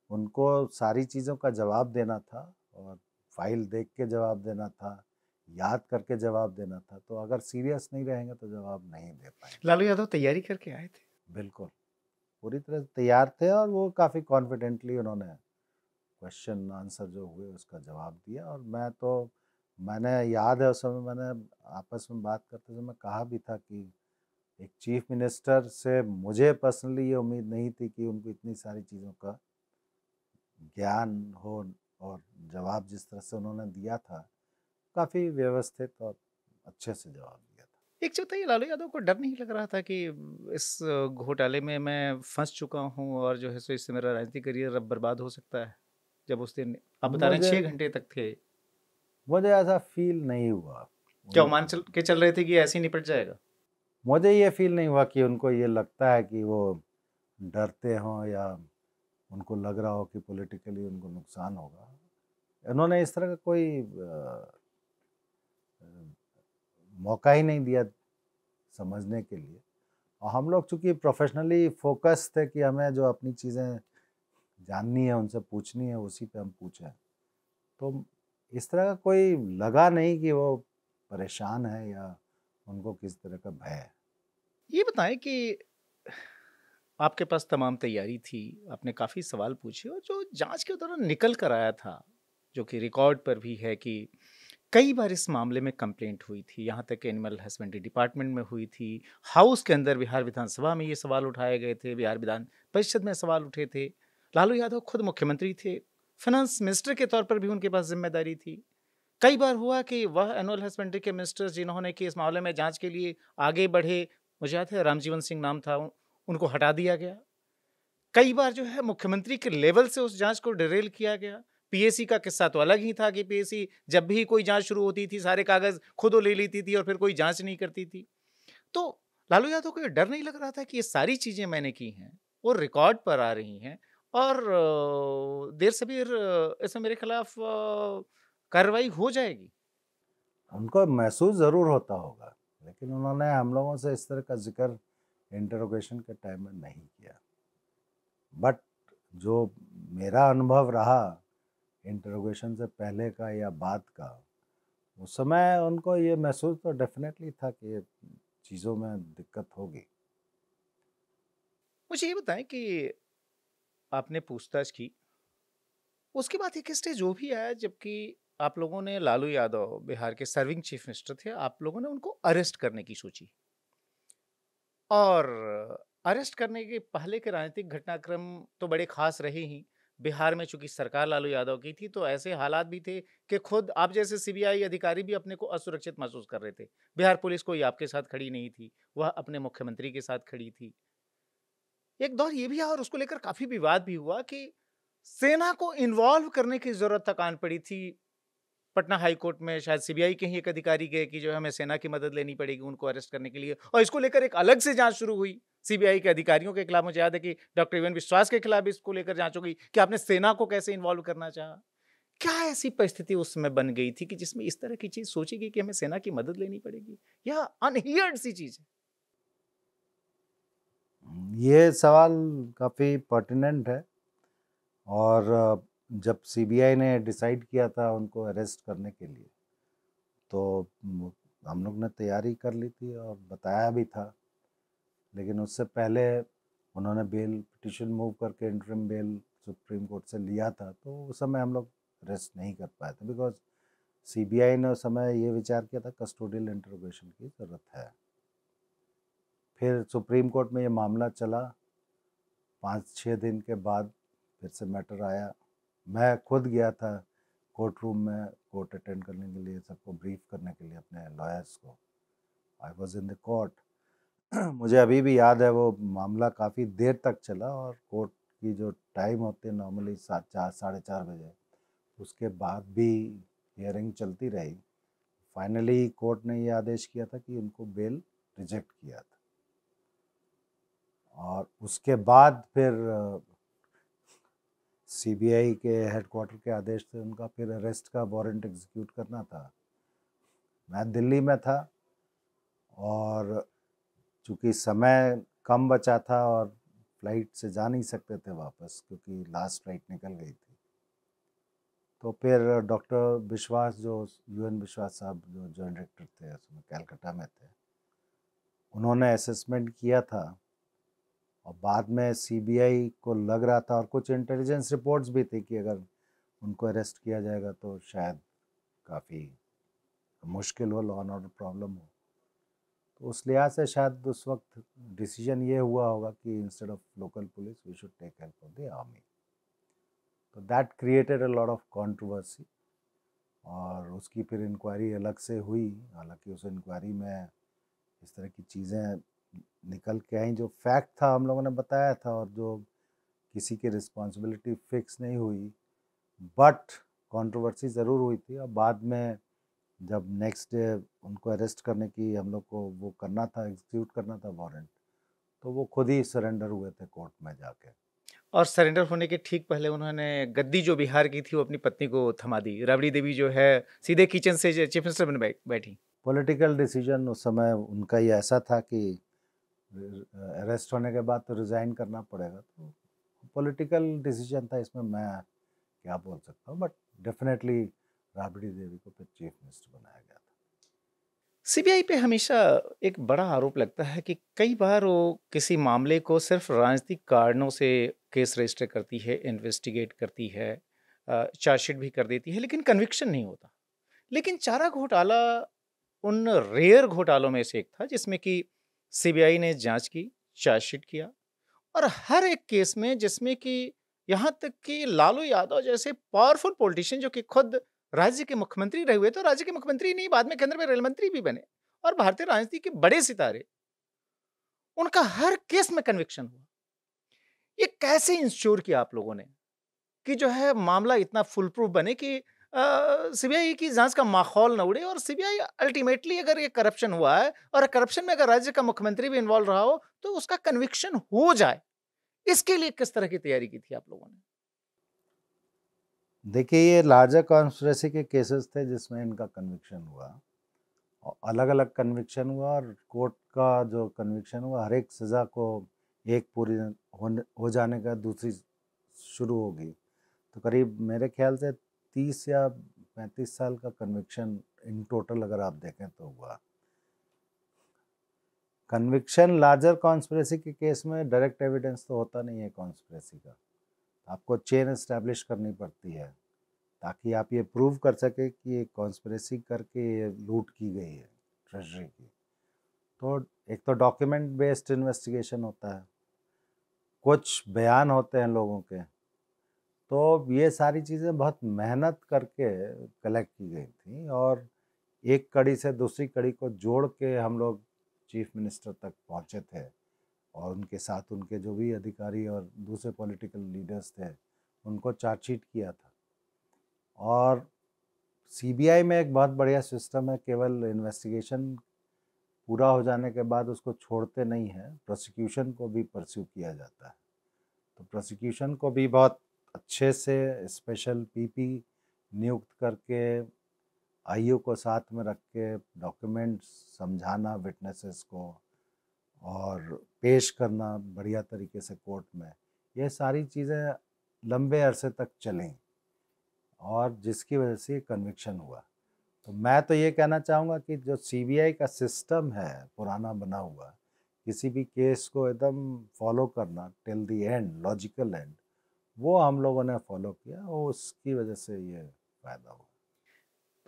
उनको सारी चीज़ों का जवाब देना था, और फाइल देख के जवाब देना था, याद करके जवाब देना था। तो अगर सीरियस नहीं रहेंगे तो जवाब नहीं दे पाएंगे। लालू यादव तैयारी करके आए थे? बिल्कुल पूरी तरह से तैयार थे, और वो काफ़ी कॉन्फिडेंटली उन्होंने क्वेश्चन आंसर जो हुए उसका जवाब दिया। और मैंने याद है उस समय मैंने आपस में बात करते समय कहा भी था कि एक चीफ मिनिस्टर से मुझे पर्सनली ये उम्मीद नहीं थी कि उनको इतनी सारी चीज़ों का ज्ञान हो। और जवाब जिस तरह से उन्होंने दिया था, काफ़ी व्यवस्थित और अच्छे से जवाब दिया था। एक चीज़ बताइए, लालू यादव को डर नहीं लग रहा था कि इस घोटाले में मैं फंस चुका हूँ और जो है सो इससे मेरा राजनीतिक करियर अब बर्बाद हो सकता है? जब उस दिन आप बता रहे हैं मुझे 6 घंटे तक थे, मुझे ऐसा फील नहीं हुआ। क्या मान के चल रहे थे कि ऐसे ही निपट जाएगा? मुझे ये फील नहीं हुआ कि उनको ये लगता है कि वो डरते हों, या उनको लग रहा हो कि पॉलिटिकली उनको नुकसान होगा। इन्होंने इस तरह का कोई मौका ही नहीं दिया समझने के लिए। और हम लोग चूँकि प्रोफेशनली फोकस थे कि हमें जो अपनी चीज़ें जाननी है, उनसे पूछनी है, उसी पे हम पूछें। तो इस तरह का कोई लगा नहीं कि वो परेशान है या उनको किस तरह का भय है। ये बताएं कि आपके पास तमाम तैयारी थी, आपने काफ़ी सवाल पूछे और जो जांच के दौरान निकल कर आया था, जो कि रिकॉर्ड पर भी है कि कई बार इस मामले में कंप्लेंट हुई थी, यहाँ तक कि एनिमल हस्बेंड्री डिपार्टमेंट में हुई थी, हाउस के अंदर बिहार विधानसभा में ये सवाल उठाए गए थे, बिहार विधान परिषद में सवाल उठे थे। लालू यादव खुद मुख्यमंत्री थे, फाइनेंस मिनिस्टर के तौर पर भी उनके पास जिम्मेदारी थी। कई बार हुआ कि वह एनुअल हस्बेंड्री के मिनिस्टर जिन्होंने कि इस मामले में जांच के लिए आगे बढ़े, मुझे याद है रामजीवन सिंह नाम था, उनको हटा दिया गया। कई बार जो है मुख्यमंत्री के लेवल से उस जांच को डिरेल किया गया। पीएसी का किस्सा तो अलग ही था कि पीएसी जब भी कोई जांच शुरू होती थी सारे कागज खुद वो ले लेती थी और फिर कोई जांच नहीं करती थी। तो लालू यादव को ये डर नहीं लग रहा था कि ये सारी चीजें मैंने की हैं, वो रिकॉर्ड पर आ रही हैं और देर सबेर इसमें मेरे खिलाफ कार्रवाई हो जाएगी। उनको महसूस ज़रूर होता होगा, लेकिन उन्होंने हम लोगों से इस तरह का ज़िक्र इंटरोगेशन के टाइम में नहीं किया। बट जो मेरा अनुभव रहा इंटरोगेशन से पहले का या बाद का, उस समय उनको ये महसूस तो डेफिनेटली था कि ये चीज़ों में दिक्कत होगी। मुझे ये बताएं कि आपने पूछताछ की, उसके बाद एक स्टेज वो भी आया जबकि आप लोगों ने लालू यादव बिहार के सर्विंग चीफ मिनिस्टर थे, आप लोगों ने उनको अरेस्ट करने की सोची। और अरेस्ट करने के पहले के राजनीतिक घटनाक्रम तो बड़े खास रहे ही। बिहार में चूंकि सरकार लालू यादव की थी तो ऐसे हालात भी थे कि खुद आप जैसे सीबीआई अधिकारी भी अपने को असुरक्षित महसूस कर रहे थे। बिहार पुलिस कोई आपके साथ खड़ी नहीं थी, वह अपने मुख्यमंत्री के साथ खड़ी थी। एक दौर ये भी आया और उसको लेकर काफी विवाद भी हुआ कि सेना को इन्वॉल्व करने की जरूरत तक आन पड़ी थी। पटना हाई कोर्ट में शायद सीबीआई के ही एक अधिकारी गए कि जो है हमें सेना की मदद लेनी पड़ेगी उनको अरेस्ट करने के लिए, और इसको लेकर एक अलग से जांच शुरू हुई सीबीआई के अधिकारियों के खिलाफ। मुझे याद है कि डॉक्टर एवन विश्वास के खिलाफ भी इसको लेकर जांच हो गई कि आपने सेना को कैसे इन्वॉल्व करना चाहा। क्या ऐसी परिस्थिति उस समय बन गई थी कि जिसमें इस तरह की चीज सोची गई कि हमें सेना की मदद लेनी पड़ेगी? या अनहियर्ड सी चीज है। ये सवाल काफ़ी पर्टिनेंट है। और जब सीबीआई ने डिसाइड किया था उनको अरेस्ट करने के लिए, तो हम लोग ने तैयारी कर ली थी और बताया भी था। लेकिन उससे पहले उन्होंने बेल पिटिशन मूव करके इंटरिम बेल सुप्रीम कोर्ट से लिया था, तो उस समय हम लोग अरेस्ट नहीं कर पाए थे, बिकॉज सीबीआई ने उस समय ये विचार किया था कस्टोडियल इंटरोगेशन की ज़रूरत है। फिर सुप्रीम कोर्ट में ये मामला चला, 5-6 दिन के बाद फिर से मैटर आया। मैं खुद गया था कोर्ट रूम में कोर्ट अटेंड करने के लिए, सबको ब्रीफ करने के लिए, अपने लॉयर्स को। I was in the court. मुझे अभी भी याद है वो मामला काफ़ी देर तक चला और कोर्ट की जो टाइम होते हैं नॉर्मली 4 बजे, उसके बाद भी हियरिंग चलती रही। फाइनली कोर्ट ने ये आदेश किया था कि उनको बेल रिजेक्ट किया था। और उसके बाद फिर सीबीआई के हेडक्वार्टर के आदेश से उनका फिर अरेस्ट का वारंट एग्जीक्यूट करना था। मैं दिल्ली में था और चूँकि समय कम बचा था और फ्लाइट से जा नहीं सकते थे वापस क्योंकि लास्ट फ्लाइट निकल गई थी, तो फिर डॉक्टर विश्वास, जो यूएन विश्वास साहब जो जॉइंट डायरेक्टर थे उसमें कैलकाटा में थे, उन्होंने असेसमेंट किया था। और बाद में सीबीआई को लग रहा था और कुछ इंटेलिजेंस रिपोर्ट्स भी थी कि अगर उनको अरेस्ट किया जाएगा तो शायद काफ़ी मुश्किल हो, लॉ एंड ऑर्डर प्रॉब्लम हो। तो उस लिहाज से शायद उस वक्त डिसीजन ये हुआ होगा कि instead of local police we should take help of the army. तो that created a lot of controversy और उसकी फिर इंक्वायरी अलग से हुई। हालांकि उस इंक्वायरी में इस तरह की चीज़ें निकल के आई, जो फैक्ट था हम लोगों ने बताया था और जो किसी की रिस्पॉन्सिबिलिटी फिक्स नहीं हुई, बट कंट्रोवर्सी ज़रूर हुई थी। और बाद में जब नेक्स्ट डे उनको अरेस्ट करने की हम लोग को वो करना था, एग्जीक्यूट करना था वारंट, तो वो खुद ही सरेंडर हुए थे कोर्ट में जाके। और सरेंडर होने के ठीक पहले उन्होंने गद्दी जो बिहार की थी वो अपनी पत्नी को थमा दी। राबड़ी देवी जो है सीधे किचन से चीफ मिनिस्टर बन बैठी। पॉलिटिकल डिसीजन उस समय उनका ही ऐसा था कि अरेस्ट होने के बाद तो रिज़ाइन करना पड़ेगा, तो पॉलिटिकल डिसीजन था। इसमें मैं क्या बोल सकता हूँ, बट डेफिनेटली राबड़ी देवी को फिर चीफ मिनिस्टर बनाया गया था। सीबीआई पे हमेशा एक बड़ा आरोप लगता है कि कई बार वो किसी मामले को सिर्फ राजनीतिक कारणों से केस रजिस्टर करती है, इन्वेस्टिगेट करती है, चार्जशीट भी कर देती है, लेकिन कन्विक्शन नहीं होता। लेकिन चारा घोटाला उन रेयर घोटालों में से एक था जिसमें कि सीबीआई ने जांच की, चार्जशीट किया, और हर एक केस में जिसमें कि यहाँ तक कि लालू यादव जैसे पावरफुल पॉलिटिशियन जो कि खुद राज्य के मुख्यमंत्री रहे हुए, तो राज्य के मुख्यमंत्री नहीं, बाद में केंद्र में रेल मंत्री भी बने और भारतीय राजनीति के बड़े सितारे, उनका हर केस में कन्विक्शन हुआ। ये कैसे इंश्योर किया आप लोगों ने कि जो है मामला इतना फुल प्रूफ बने कि सीबीआई की जांच का माहौल न उड़े, और सीबीआई अल्टीमेटली अगर ये करप्शन हुआ है और करप्शन में अगर राज्य का मुख्यमंत्री भी इन्वॉल्व रहा हो तो उसका कन्विक्शन हो जाए? इसके लिए किस तरह की तैयारी की थी आप लोगों ने? देखिए, ये लार्जर कॉन्स्पिरेसी के केसेस थे जिसमें इनका कन्विक्शन हुआ, और अलग-अलग कन्विक्शन हुआ, और कोर्ट का जो कन्विक्शन हुआ, हर एक सज़ा को एक पूरी हो जाने का दूसरी शुरू होगी, तो करीब मेरे ख्याल से 30 या 35 साल का कन्विक्शन इन टोटल अगर आप देखें तो हुआ। कन्विक्शन लार्जर कॉन्स्पिरेसी के केस में डायरेक्ट एविडेंस तो होता नहीं है कॉन्स्पिरेसी का, आपको चेन एस्टैब्लिश करनी पड़ती है ताकि आप ये प्रूव कर सके कि ये कॉन्स्पिरेसी करके ये लूट की गई है ट्रेजरी की। तो एक तो डॉक्यूमेंट बेस्ड इन्वेस्टिगेशन होता है, कुछ बयान होते हैं लोगों के, तो ये सारी चीज़ें बहुत मेहनत करके कलेक्ट की गई थी, और एक कड़ी से दूसरी कड़ी को जोड़ के हम लोग चीफ मिनिस्टर तक पहुंचे थे, और उनके साथ उनके जो भी अधिकारी और दूसरे पॉलिटिकल लीडर्स थे उनको चार्जशीट किया था। और सीबीआई में एक बहुत बढ़िया सिस्टम है, केवल इन्वेस्टिगेशन पूरा हो जाने के बाद उसको छोड़ते नहीं हैं, प्रोसिक्यूशन को भी परस्यू किया जाता है। तो प्रोसिक्यूशन को भी बहुत अच्छे से स्पेशल पीपी नियुक्त करके आईओ को साथ में रख के डॉक्यूमेंट्स समझाना विटनेसेस को, और पेश करना बढ़िया तरीके से कोर्ट में, ये सारी चीज़ें लंबे अरसे तक चलें, और जिसकी वजह से कन्विक्शन हुआ। तो मैं तो ये कहना चाहूँगा कि जो सीबीआई का सिस्टम है पुराना बना हुआ, किसी भी केस को एकदम फॉलो करना till the end, logical and, वो हम लोगों ने फॉलो किया, और उसकी वजह से ये फ़ायदा हुआ।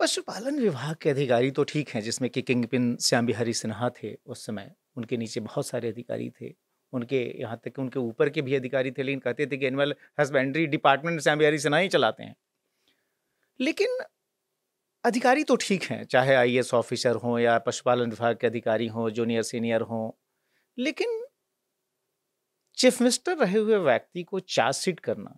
पशुपालन विभाग के अधिकारी तो ठीक हैं, जिसमें कि किंगपिन श्याम बिहारी सिन्हा थे उस समय, उनके नीचे बहुत सारे अधिकारी थे। उनके यहाँ तक कि उनके ऊपर के भी अधिकारी थे, लेकिन कहते थे कि animal husbandry department Shyam Bihari Sinha ही चलाते हैं। लेकिन अधिकारी तो ठीक हैं, चाहे आईएएस ऑफिसर हों या पशुपालन विभाग के अधिकारी हों, जूनियर सीनियर हों। लेकिन चीफ मिनिस्टर रहे हुए व्यक्ति को चार्जशीट करना,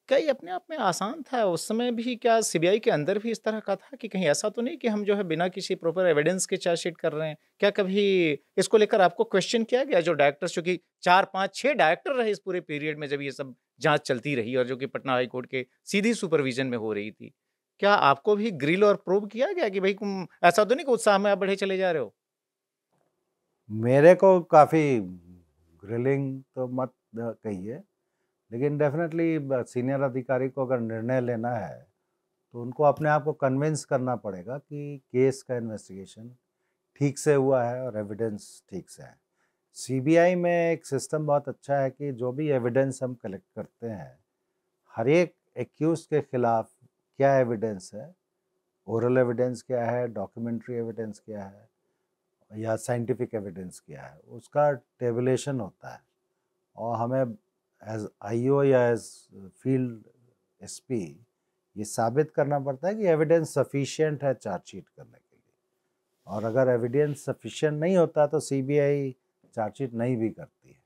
क्या ये अपने आप में आसान था? उस समय भी क्या सीबीआई के अंदर भी इस तरह का था कि कहीं ऐसा तो नहीं कि हम जो है बिना किसी प्रॉपर एविडेंस के चार्जशीट कर रहे हैं? क्या कभी इसको लेकर आपको क्वेश्चन किया गया? जो डायरेक्टर्स, चूँकि 4, 5, 6 डायरेक्टर रहे इस पूरे पीरियड में जब ये सब जाँच चलती रही, और जो कि पटना हाई कोर्ट के सीधी सुपरविज़न में हो रही थी। क्या आपको भी ग्रिल और प्रोब किया गया कि भई तुम ऐसा तो नहीं कि उत्साह में आप बढ़े चले जा रहे हो? मेरे को काफ़ी ग्रिलिंग तो मत कहिए, लेकिन डेफिनेटली सीनियर अधिकारी को अगर निर्णय लेना है तो उनको अपने आप को कन्विंस करना पड़ेगा कि केस का इन्वेस्टिगेशन ठीक से हुआ है और एविडेंस ठीक से है। सीबीआई में एक सिस्टम बहुत अच्छा है कि जो भी एविडेंस हम कलेक्ट करते हैं, हर एक एक्यूज के खिलाफ क्या एविडेंस है, ओरल एविडेंस क्या है, डॉक्यूमेंट्री एविडेंस क्या है, या साइंटिफिक एविडेंस क्या है, उसका टेबुलेशन होता है, और हमें एज आईओ या एज फील्ड एसपी ये साबित करना पड़ता है कि एविडेंस सफिशिएंट है चार्जशीट करने के लिए, और अगर एविडेंस सफिशिएंट नहीं होता तो सीबीआई चार्जशीट नहीं भी करती है।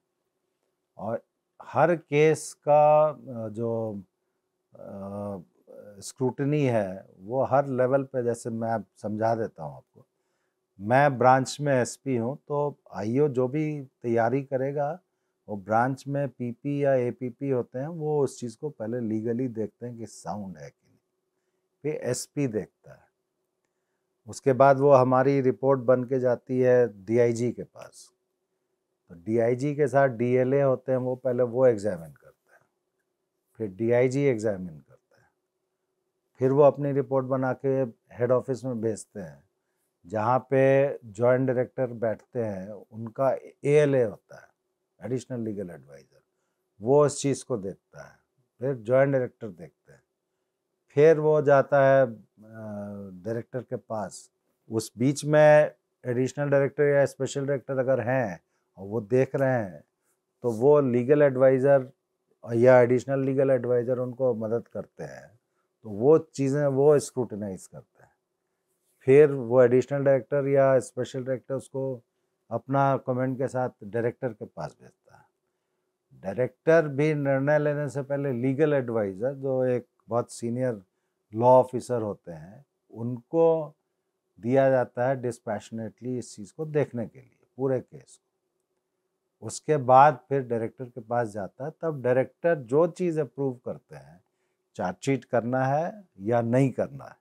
और हर केस का जो स्क्रूटनी है वो हर लेवल पे, जैसे मैं समझा देता हूँ आपको, मैं ब्रांच में एसपी हूँ, तो आईओ जो भी तैयारी करेगा वो ब्रांच में पीपी या एपीपी होते हैं, वो उस चीज़ को पहले लीगली देखते हैं कि साउंड है कि नहीं, फिर एसपी देखता है, उसके बाद वो हमारी रिपोर्ट बन के जाती है डीआईजी के पास, तो डीआईजी के साथ डीएलए होते हैं, वो पहले वो एग्जामिन करते हैं, फिर डीआईजी एग्जामिन करता है, फिर वो अपनी रिपोर्ट बना के हेड ऑफिस में भेजते हैं, जहाँ पे जॉइंट डायरेक्टर बैठते हैं, उनका एएलए होता है, एडिशनल लीगल एडवाइज़र, वो इस चीज़ को देखता है, फिर जॉइंट डायरेक्टर देखते हैं, फिर वो जाता है डायरेक्टर के पास, उस बीच में एडिशनल डायरेक्टर या स्पेशल डायरेक्टर अगर हैं और वो देख रहे हैं, तो वो लीगल एडवाइज़र या एडिशनल लीगल एडवाइज़र उनको मदद करते हैं, तो वो चीज़ें वो स्क्रूटनाइज करते हैं, फिर वो एडिशनल डायरेक्टर या स्पेशल डायरेक्टर उसको अपना कमेंट के साथ डायरेक्टर के पास भेजता है। डायरेक्टर भी निर्णय लेने से पहले लीगल एडवाइज़र, जो एक बहुत सीनियर लॉ ऑफिसर होते हैं, उनको दिया जाता है डिस्पैशनेटली इस चीज़ को देखने के लिए, पूरे केस को। उसके बाद फिर डायरेक्टर के पास जाता है, तब डायरेक्टर जो चीज़ अप्रूव करते हैं, चार्जशीट करना है या नहीं करना है,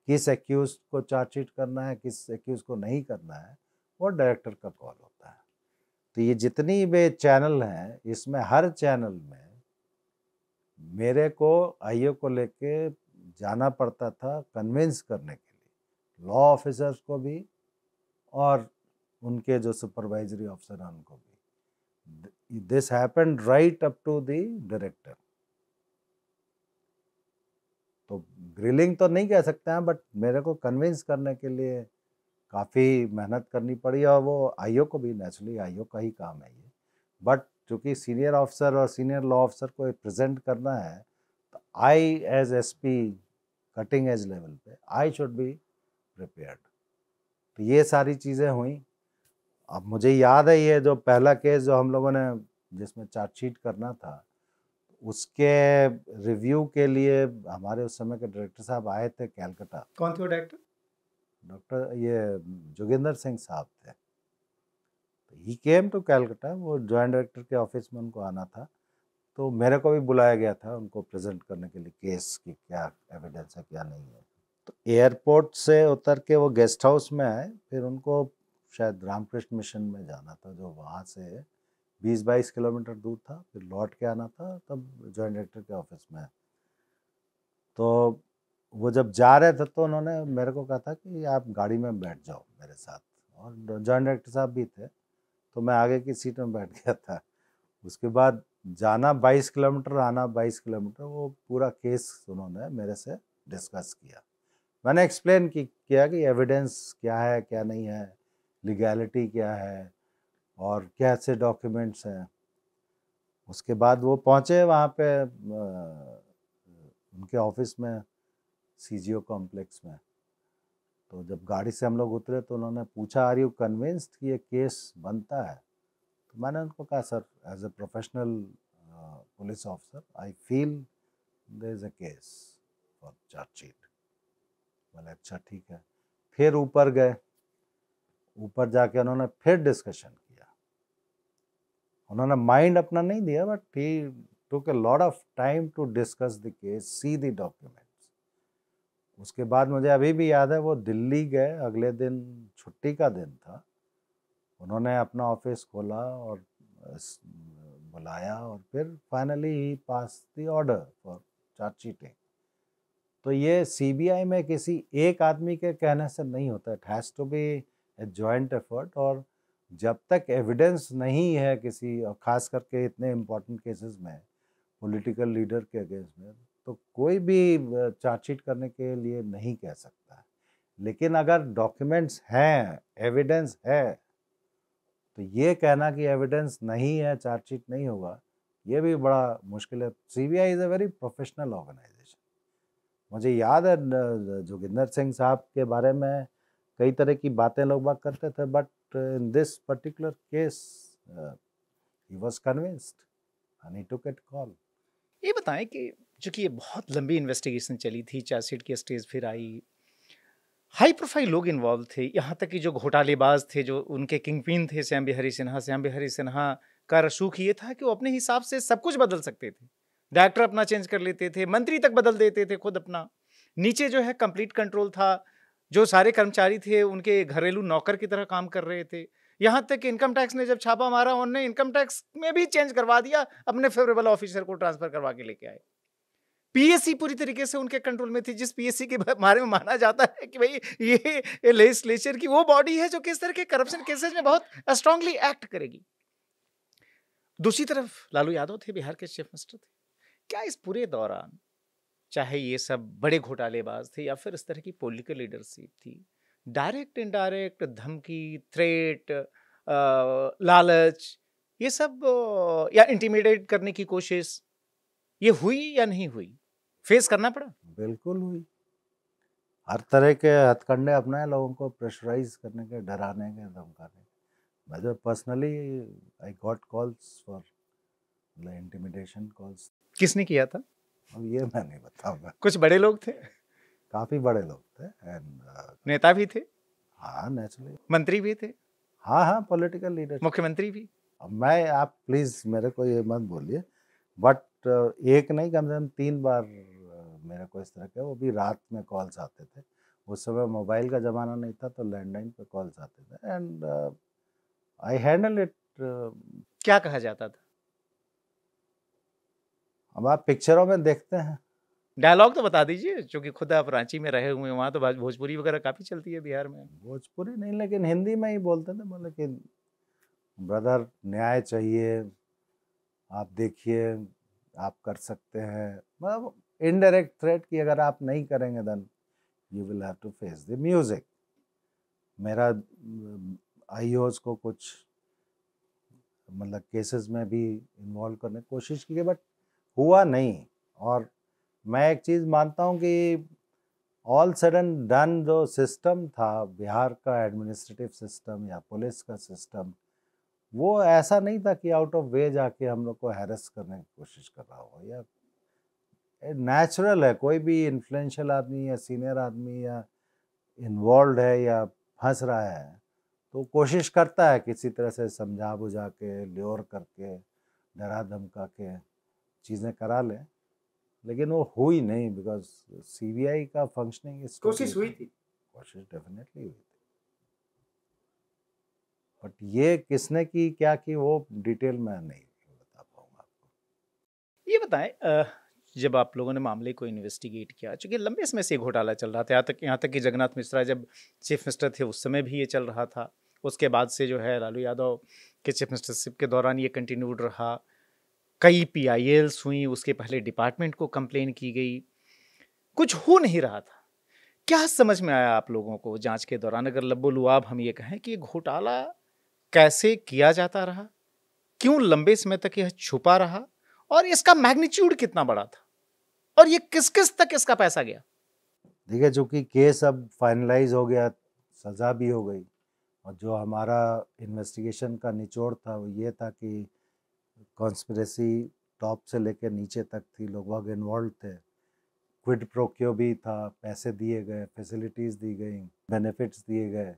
किस एक्यूज को चार्जशीट करना है, किस एक्यूज को नहीं करना है, वो डायरेक्टर का कॉल होता है। तो ये जितनी भी चैनल हैं, इसमें हर चैनल में मेरे को आईओ को लेके जाना पड़ता था कन्विंस करने के लिए, लॉ ऑफिसर्स को भी और उनके जो सुपरवाइजरी ऑफिसर हैं उनको भी। This happened right up to the director. तो ग्रिलिंग तो नहीं कह सकते हैं, बट मेरे को कन्विंस करने के लिए काफ़ी मेहनत करनी पड़ी, और वो आईओ को भी, नेचुरली आईओ का ही काम है ये, बट चूँकि सीनियर ऑफिसर और सीनियर लॉ ऑफिसर को प्रेजेंट करना है, तो I as SP cutting edge level पे आई शुड बी प्रिपेयर्ड। तो ये सारी चीज़ें हुई। अब मुझे याद है ये जो पहला केस जो हम लोगों ने जिसमें चार्जशीट करना था, उसके रिव्यू के लिए हमारे उस समय के डायरेक्टर साहब आए थे कैलकाटा। कौन थे वो डायरेक्टर? डॉक्टर ये जोगिंदर सिंह साहब थे। तो ही केम टू कैलकाटा, वो जॉइंट डायरेक्टर के ऑफिस में उनको आना था, तो मेरे को भी बुलाया गया था उनको प्रेजेंट करने के लिए केस की क्या एविडेंस है क्या नहीं है। तो एयरपोर्ट से उतर के वो गेस्ट हाउस में आए, फिर उनको शायद रामकृष्ण मिशन में जाना था, जो वहाँ से 20-22 किलोमीटर दूर था, फिर लौट के आना था, तब जॉइंट डायरेक्टर के ऑफिस में। तो वो जब जा रहे थे तो उन्होंने मेरे को कहा था कि आप गाड़ी में बैठ जाओ मेरे साथ, और जॉइंट डायरेक्टर साहब भी थे, तो मैं आगे की सीट में बैठ गया था। उसके बाद जाना 22 किलोमीटर, आना 22 किलोमीटर, वो पूरा केस उन्होंने मेरे से डिस्कस किया। मैंने एक्सप्लेन किया कि एविडेंस क्या है क्या नहीं है, लीगैलिटी क्या है, और कैसे डॉक्यूमेंट्स हैं। उसके बाद वो पहुँचे वहाँ पे उनके ऑफिस में, सीजीओ कॉम्प्लेक्स में। तो जब गाड़ी से हम लोग उतरे तो उन्होंने पूछा, आर यू कन्विंस्ड कि ये केस बनता है? तो मैंने उनको कहा, sir as a professional police officer I feel there is a case for chargesheet. बोले अच्छा ठीक है। फिर ऊपर गए, ऊपर जाके उन्होंने फिर डिस्कशन किया। उन्होंने माइंड अपना नहीं दिया, but he took a lot of time to discuss the case, see the documents. उसके बाद मुझे अभी भी याद है, वो दिल्ली गए, अगले दिन छुट्टी का दिन था, उन्होंने अपना ऑफिस खोला और बुलाया, और फिर फाइनली ही पास द ऑर्डर फॉर चार्जशीटिंग। तो ये सीबीआई में किसी एक आदमी के कहने से नहीं होता, it has to be a joint effort. और जब तक एविडेंस नहीं है किसी, और ख़ास करके इतने इम्पोर्टेंट केसेस में पॉलिटिकल लीडर के अगेंस्ट में, तो कोई भी चार्जशीट करने के लिए नहीं कह सकता है। लेकिन अगर डॉक्यूमेंट्स हैं, एविडेंस है, तो ये कहना कि एविडेंस नहीं है चार्जशीट नहीं होगा, ये भी बड़ा मुश्किल है। CBI is a very professional organisation. मुझे याद है जोगिंदर सिंह साहब के बारे में कई तरह की बातें लोग बात करते थे, but in this particular case he was convinced and he took it call. ये बताएं कि चूंकि ये बहुत लंबी इन्वेस्टिगेशन चली थी, चार्जशीट की स्टेज फिर आई, हाई प्रोफाइल लोग इन्वॉल्व थे, यहाँ तक कि जो घोटालेबाज थे, जो उनके किंगपिन थे श्याम बिहारी सिन्हा का रसूख ये था कि वो अपने हिसाब से सब कुछ बदल सकते थे। डायरेक्टर अपना चेंज कर लेते थे, मंत्री तक बदल देते थे खुद अपना। नीचे जो है कंप्लीट कंट्रोल था, जो सारे कर्मचारी थे उनके घरेलू नौकर की तरह काम कर रहे थे। यहाँ तक कि इनकम टैक्स ने जब छापा मारा, उन्होंने इनकम टैक्स में भी चेंज करवा दिया, अपने फेवरेबल ऑफिसर को ट्रांसफर करवा के लेके आए। पीएससी पूरी तरीके से उनके कंट्रोल में थी, जिस पीएससी के बारे में माना जाता है कि भाई ये लेजिस्लेचर की वो बॉडी है जो किस तरह के करप्शन केसेस में बहुत स्ट्रांगली एक्ट करेगी। दूसरी तरफ लालू यादव थे, बिहार के चीफ मिनिस्टर थे। क्या इस पूरे दौरान, चाहे ये सब बड़े घोटालेबाज थे या फिर इस तरह की पॉलिटिकल लीडरशिप थी, डायरेक्ट इनडायरेक्ट धमकी, थ्रेट, लालच, ये सब या इंटिमिडेट करने की कोशिश, ये हुई या नहीं हुई? फेस करना पड़ा? बिल्कुल हुई। हर तरह के हथकंडे अपनाए लोगों को प्रेशराइज करने के, डराने के, धमकाने के। मैं जो personally I got calls for intimidation calls. किसने किया था? अब ये मैं नहीं बताऊंगा। कुछ बड़े लोग थे? काफ़ी बड़े लोग थे, एंड नेता भी थे? हाँ नेचुरली। मंत्री भी थे? हाँ हाँ, पॉलिटिकल लीडर, मुख्यमंत्री भी? मैं, आप प्लीज़ मेरे को ये मत बोलिए, बट एक नहीं, कम से कम 3 बार मेरे को इस तरह के, वो भी रात में कॉल्स आते थे। उस समय मोबाइल का ज़माना नहीं था, तो लैंडलाइन पे कॉल्स आते थे, एंड आई हैंडल इट। क्या कहा जाता था? अब आप पिक्चरों में देखते हैं। डायलॉग तो बता दीजिए, क्योंकि खुद आप रांची में रहे हुए हैं, वहाँ तो भोजपुरी वगैरह काफ़ी चलती है बिहार में। भोजपुरी नहीं, लेकिन हिंदी में ही बोलते थे, बोले कि ब्रदर न्याय चाहिए, आप देखिए, आप कर सकते हैं, मतलब इनडायरेक्ट थ्रेट कि अगर आप नहीं करेंगे then you will have to face the music. मेरा आईओज को कुछ मतलब केसेस में भी इन्वॉल्व करने की कोशिश की, बट हुआ नहीं। और मैं एक चीज़ मानता हूँ कि ऑल सडन डन जो सिस्टम था बिहार का, एडमिनिस्ट्रेटिव सिस्टम या पुलिस का सिस्टम, वो ऐसा नहीं था कि आउट ऑफ वे जाके हम लोग को हैरेस करने की कोशिश कर रहा हो। या नेचुरल है, कोई भी इन्फ्लुएंशियल आदमी या सीनियर आदमी या इन्वॉल्व है या फंस रहा है, तो कोशिश करता है किसी तरह से समझा बुझा के, ल्योर करके, डरा धमका के चीज़ें करा लें, लेकिन वो हुई नहीं, बिकॉज सीबीआई का फंक्शनिंग इज कोशिश हुई थी। कोशिश डेफिनेटली हुई थी, बट ये किसने की, क्या की, वो डिटेल में नहीं बता पाऊंगा आपको। ये बताएं, जब आप लोगों ने मामले को इन्वेस्टिगेट किया, चूंकि लंबे समय से ये घोटाला चल रहा था, यहाँ तक कि जगन्नाथ मिश्रा जब चीफ मिनिस्टर थे उस समय भी ये चल रहा था, उसके बाद से जो है लालू यादव के चीफ मिनिस्टरशिप के दौरान ये कंटिन्यूड रहा, कई PILs हुई, उसके पहले डिपार्टमेंट को कंप्लेन की गई, कुछ हो नहीं रहा था। क्या समझ में आया आप लोगों को जांच के दौरान, अगर लब्बो लुआब हम ये कहें, कि ये घोटाला कैसे किया जाता रहा, क्यों लंबे समय तक यह छुपा रहा, और इसका मैग्नीट्यूड कितना बड़ा था, और ये किस किस तक इसका पैसा गया? देखिए, चूंकि केस अब फाइनलाइज हो गया, सज़ा भी हो गई, और जो हमारा इन्वेस्टिगेशन का निचोड़ था वो ये था कि कॉन्स्पिरेसी टॉप से लेकर नीचे तक थी, लोग वहाँ इन्वॉल्व थे, क्विड प्रोक्यो भी था, पैसे दिए गए, फैसिलिटीज़ दी गई, बेनिफिट्स दिए गए,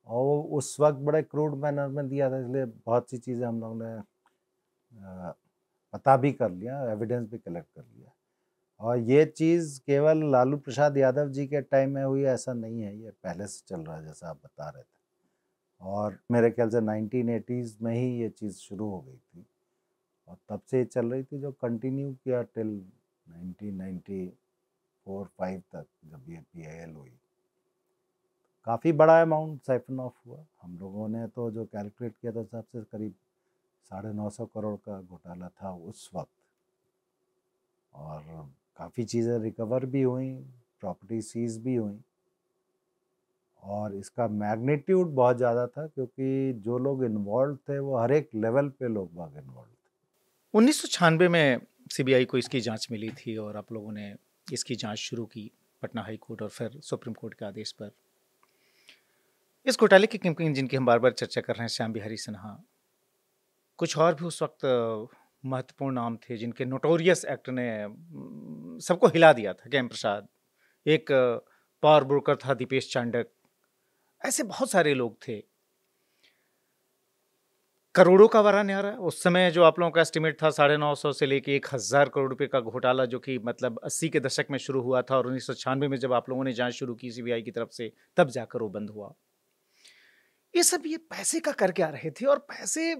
और वो उस वक्त बड़े क्रूड मैनर में दिया था, इसलिए बहुत सी चीज़ें हम लोग ने पता भी कर लिया, एविडेंस भी कलेक्ट कर लिया। और ये चीज़ केवल लालू प्रसाद यादव जी के टाइम में हुई ऐसा नहीं है, ये पहले से चल रहा है जैसा आप बता रहे थे, और मेरे ख्याल से 1980s में ही ये चीज़ शुरू हो गई थी, और तब से ये चल रही थी, जो कंटिन्यू किया टिल 1994-5 तक, जब ये PIL हुई। काफ़ी बड़ा अमाउंट साइफन ऑफ हुआ। हम लोगों ने तो जो कैलकुलेट किया था सबसे करीब 950 करोड़ का घोटाला था उस वक्त, और काफ़ी चीज़ें रिकवर भी हुई, प्रॉपर्टी सीज भी हुई, और इसका मैग्नीट्यूड बहुत ज़्यादा था, क्योंकि जो लोग इन्वॉल्व थे वो हर एक लेवल पे लोग बाग इन्वॉल्व थे। 1996 में CBI को इसकी जांच मिली थी, और आप लोगों ने इसकी जांच शुरू की पटना हाई कोर्ट और फिर सुप्रीम कोर्ट के आदेश पर। इस घोटाले के किंगपिन जिनकी हम बार बार चर्चा कर रहे हैं, श्याम बिहारी सिन्हा, कुछ और भी उस वक्त महत्वपूर्ण नाम थे जिनके नोटोरियस एक्ट ने सबको हिला दिया था, कैम प्रसाद, एक पावर ब्रोकर था दीपेश चांडक, ऐसे बहुत सारे लोग थे। करोड़ों का वारा न्यारा उस समय जो आप लोगों का एस्टिमेट था 950 से लेके 1000 करोड़ रुपए का घोटाला, जो कि मतलब 80 के दशक में शुरू हुआ था, और 1996 में जब आप लोगों ने जांच शुरू की CBI की तरफ से, तब जाकर वो बंद हुआ। ये सब ये पैसे का कर क्या रहे थे, और पैसे,